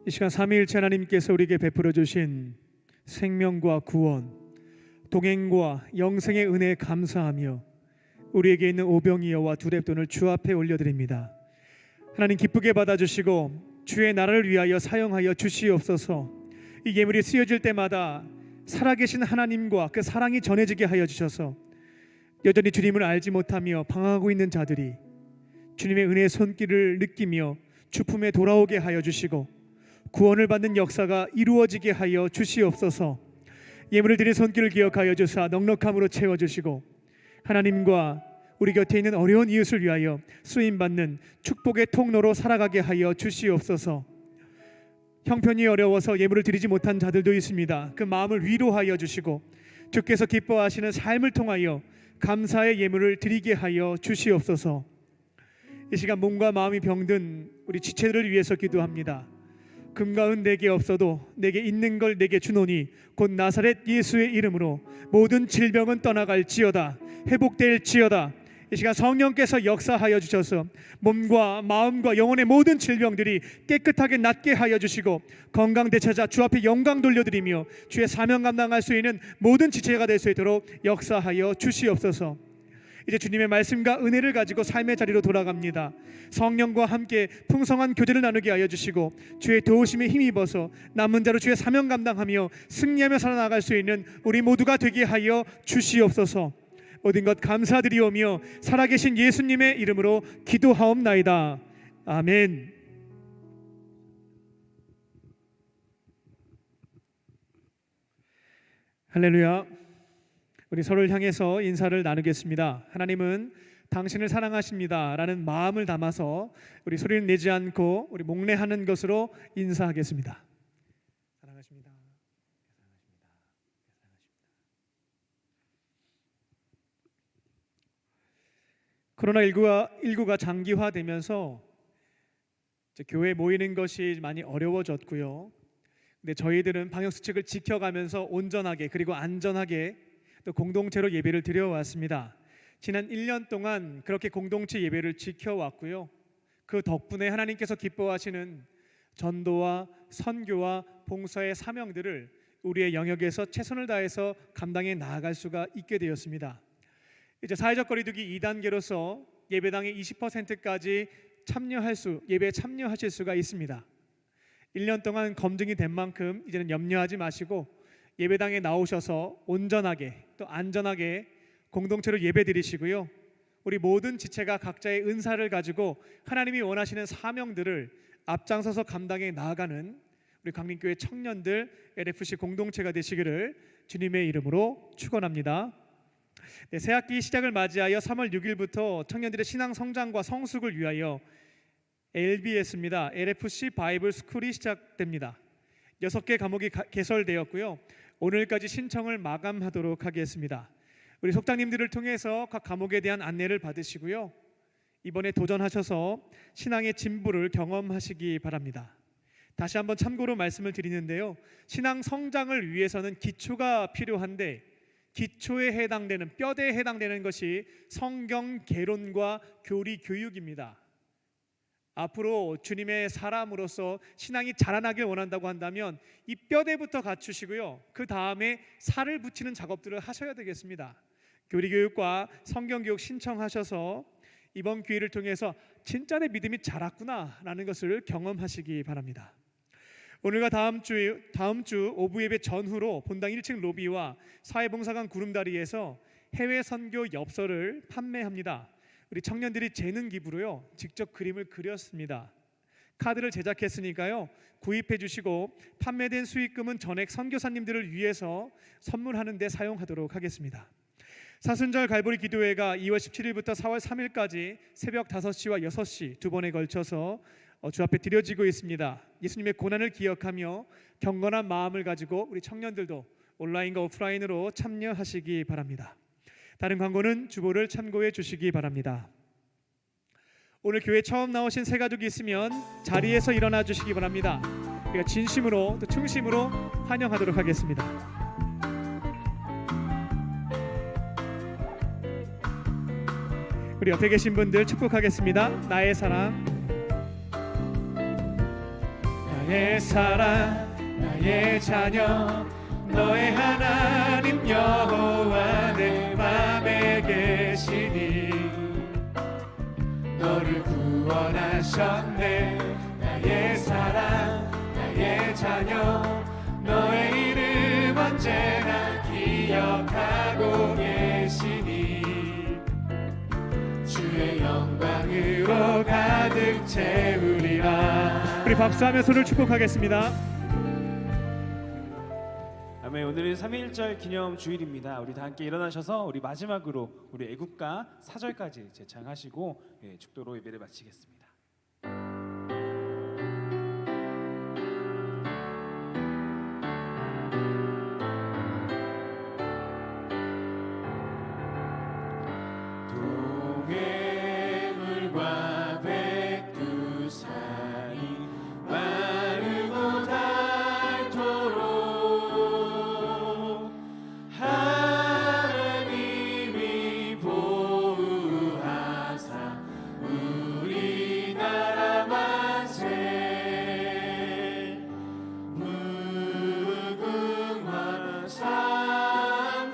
이 시간 삼위일체 하나님께서 우리에게 베풀어 주신 생명과 구원, 동행과 영생의 은혜에 감사하며 우리에게 있는 오병이어와 두렙돈을 주 앞에 올려드립니다. 하나님 기쁘게 받아주시고 주의 나라를 위하여 사용하여 주시옵소서. 이 예물이 쓰여질 때마다 살아계신 하나님과 그 사랑이 전해지게 하여 주셔서 여전히 주님을 알지 못하며 방황하고 있는 자들이 주님의 은혜의 손길을 느끼며 주품에 돌아오게 하여 주시고 구원을 받는 역사가 이루어지게 하여 주시옵소서. 예물을 드린 손길을 기억하여 주사 넉넉함으로 채워주시고 하나님과 우리 곁에 있는 어려운 이웃을 위하여 쓰임받는 축복의 통로로 살아가게 하여 주시옵소서. 형편이 어려워서 예물을 드리지 못한 자들도 있습니다. 그 마음을 위로하여 주시고 주께서 기뻐하시는 삶을 통하여 감사의 예물을 드리게 하여 주시옵소서. 이 시간 몸과 마음이 병든 우리 지체들을 위해서 기도합니다. 금과 은 내게 없어도 내게 있는 걸 내게 주노니 곧 나사렛 예수의 이름으로 모든 질병은 떠나갈지어다, 회복될지어다. 이 시간 성령께서 역사하여 주셔서 몸과 마음과 영혼의 모든 질병들이 깨끗하게 낫게 하여 주시고 건강 되찾아 주 앞에 영광 돌려드리며 주의 사명 감당할 수 있는 모든 지체가 될 수 있도록 역사하여 주시옵소서. 이제 주님의 말씀과 은혜를 가지고 삶의 자리로 돌아갑니다. 성령과 함께 풍성한 교제를 나누게 하여 주시고 주의 도우심에 힘입어서 남은 자로 주의 사명 감당하며 승리하며 살아나갈 수 있는 우리 모두가 되게 하여 주시옵소서. 모든 것 감사드리오며 살아계신 예수님의 이름으로 기도하옵나이다. 아멘. 할렐루야. 우리 서로를 향해서 인사를 나누겠습니다. 하나님은 당신을 사랑하십니다 라는 마음을 담아서 우리 소리를 내지 않고 우리 목례하는 것으로 인사하겠습니다. 사랑하십니다. 코로나19가 장기화되면서 이제 교회에 모이는 것이 많이 어려워졌고요. 근데 저희들은 방역수칙을 지켜가면서 온전하게 그리고 안전하게 또 공동체로 예배를 드려왔습니다. 지난 1년 동안 그렇게 공동체 예배를 지켜왔고요. 그 덕분에 하나님께서 기뻐하시는 전도와 선교와 봉사의 사명들을 우리의 영역에서 최선을 다해서 감당해 나아갈 수가 있게 되었습니다. 이제 사회적 거리두기 2단계로서 예배당의 20%까지 예배에 참여하실 수가 있습니다. 1년 동안 검증이 된 만큼 이제는 염려하지 마시고 예배당에 나오셔서 온전하게 또 안전하게 공동체로 예배드리시고요. 우리 모든 지체가 각자의 은사를 가지고 하나님이 원하시는 사명들을 앞장서서 감당해 나아가는 우리 강림교회 청년들 LFC 공동체가 되시기를 주님의 이름으로 축원합니다. 네, 새학기 시작을 맞이하여 3월 6일부터 청년들의 신앙 성장과 성숙을 위하여 LBS입니다. LFC 바이블 스쿨이 시작됩니다. 6개 과목이 개설되었고요. 오늘까지 신청을 마감하도록 하겠습니다. 우리 속장님들을 통해서 각 과목에 대한 안내를 받으시고요. 이번에 도전하셔서 신앙의 진보를 경험하시기 바랍니다. 다시 한번 참고로 말씀을 드리는데요. 신앙 성장을 위해서는 기초가 필요한데 기초에 해당되는 뼈대에 해당되는 것이 성경 개론과 교리 교육입니다. 앞으로 주님의 사람으로서 신앙이 자라나길 원한다고 한다면 이 뼈대부터 갖추시고요. 그 다음에 살을 붙이는 작업들을 하셔야 되겠습니다. 교리교육과 성경교육 신청하셔서 이번 기회를 통해서 진짜 내 믿음이 자랐구나 라는 것을 경험하시기 바랍니다. 오늘과 다음 주 오부 예배 전후로 본당 1층 로비와 사회봉사관 구름다리에서 해외 선교 엽서를 판매합니다. 우리 청년들이 재능 기부로요 직접 그림을 그렸습니다. 카드를 제작했으니까요 구입해 주시고 판매된 수익금은 전액 선교사님들을 위해서 선물하는 데 사용하도록 하겠습니다. 사순절 갈보리 기도회가 2월 17일부터 4월 3일까지 새벽 5시와 6시 두 번에 걸쳐서 주 앞에 드려지고 있습니다. 예수님의 고난을 기억하며 경건한 마음을 가지고 우리 청년들도 온라인과 오프라인으로 참여하시기 바랍니다. 다른 광고는 주보를 참고해 주시기 바랍니다. 오늘 교회 처음 나오신 새 가족이 있으면 자리에서 일어나 주시기 바랍니다. 우리가 진심으로 또 충심으로 환영하도록 하겠습니다. 우리 옆에 계신 분들 축복하겠습니다. 나의 사랑. 나의 사랑 나의 자녀 너의 하나님 여호와 내 맘에 계시니 너를 구원하셨네. 나의 사랑 나의 자녀 너의 이름 언제나 기억하고 계시니 주의 영광으로 가득 채우리라. 우리 박수하며 손을 축복하겠습니다. 아멘. 오늘은 3.1절 기념 주일입니다. 우리 다 함께 일어나셔서 우리 마지막으로 우리 애국가 4절까지 제창하시고 축도로 예배를 마치겠습니다. 동해물과 백두산이 마르고 닳도록 하나님이 보호하사 우리나라 만세. 무궁화 삼천리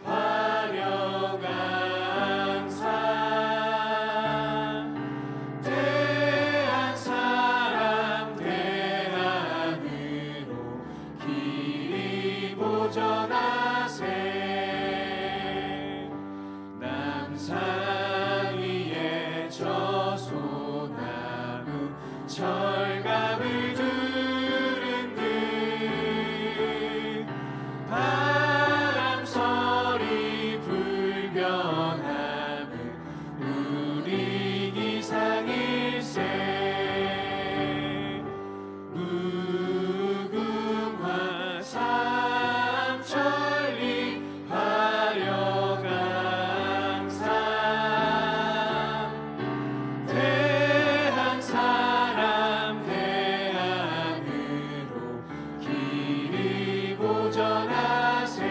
화려강산 대한 사람 대안으로 길이 보전하세. 남산 위에 저소나무 철갑을 두른 듯 바람소리 불변함은 우리 기상일세. 무궁화 삼천리 화려강산 대한 사람 대안으로 길이 보전하세.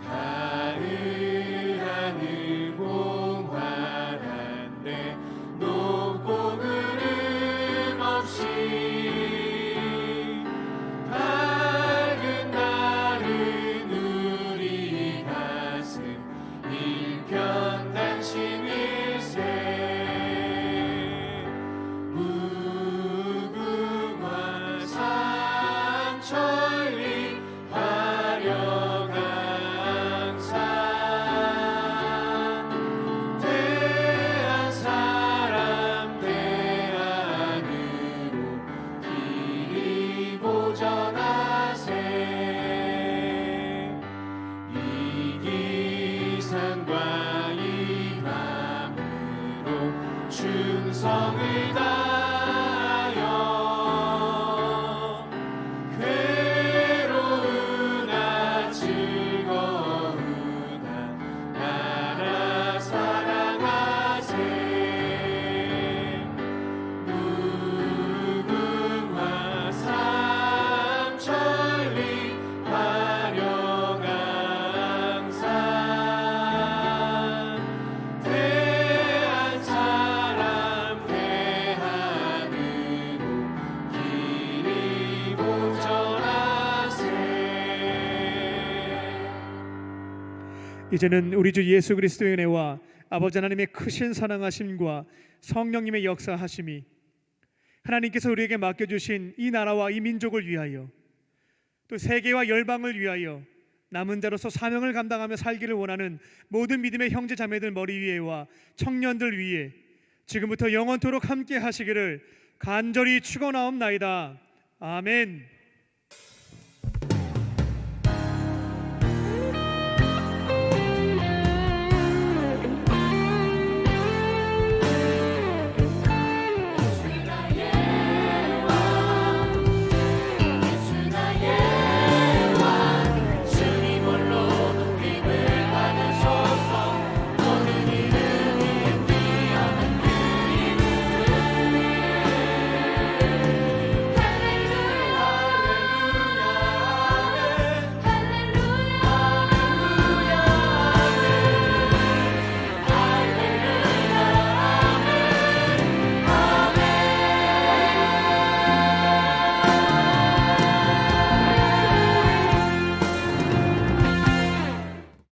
가을 하늘 공활한데 높고 구름 없이 밝은 날은 우리 가슴 일편단심일세. 무궁화 삼천리 화려강산 대한 사람 대안으로 길이 보전하세. 이기상과 이 밤으로 충성을 다하여 괴로우나 즐거우나 나라 사랑하세. 무궁화 삼천리 화려강산 대한 사람 대안으로 길이 보전하세. 이제는 우리 주 예수 그리스도의 은혜와 아버지 하나님의 크신 사랑하심과 성령님의 역사하심이 하나님께서 우리에게 맡겨주신 이 나라와 이 민족을 위하여 또 세계와 열방을 위하여 남은 자로서 사명을 감당하며 살기를 원하는 모든 믿음의 형제 자매들 머리 위에와 청년들 위에 지금부터 영원토록 함께 하시기를 간절히 축원하옵나이다. 아멘.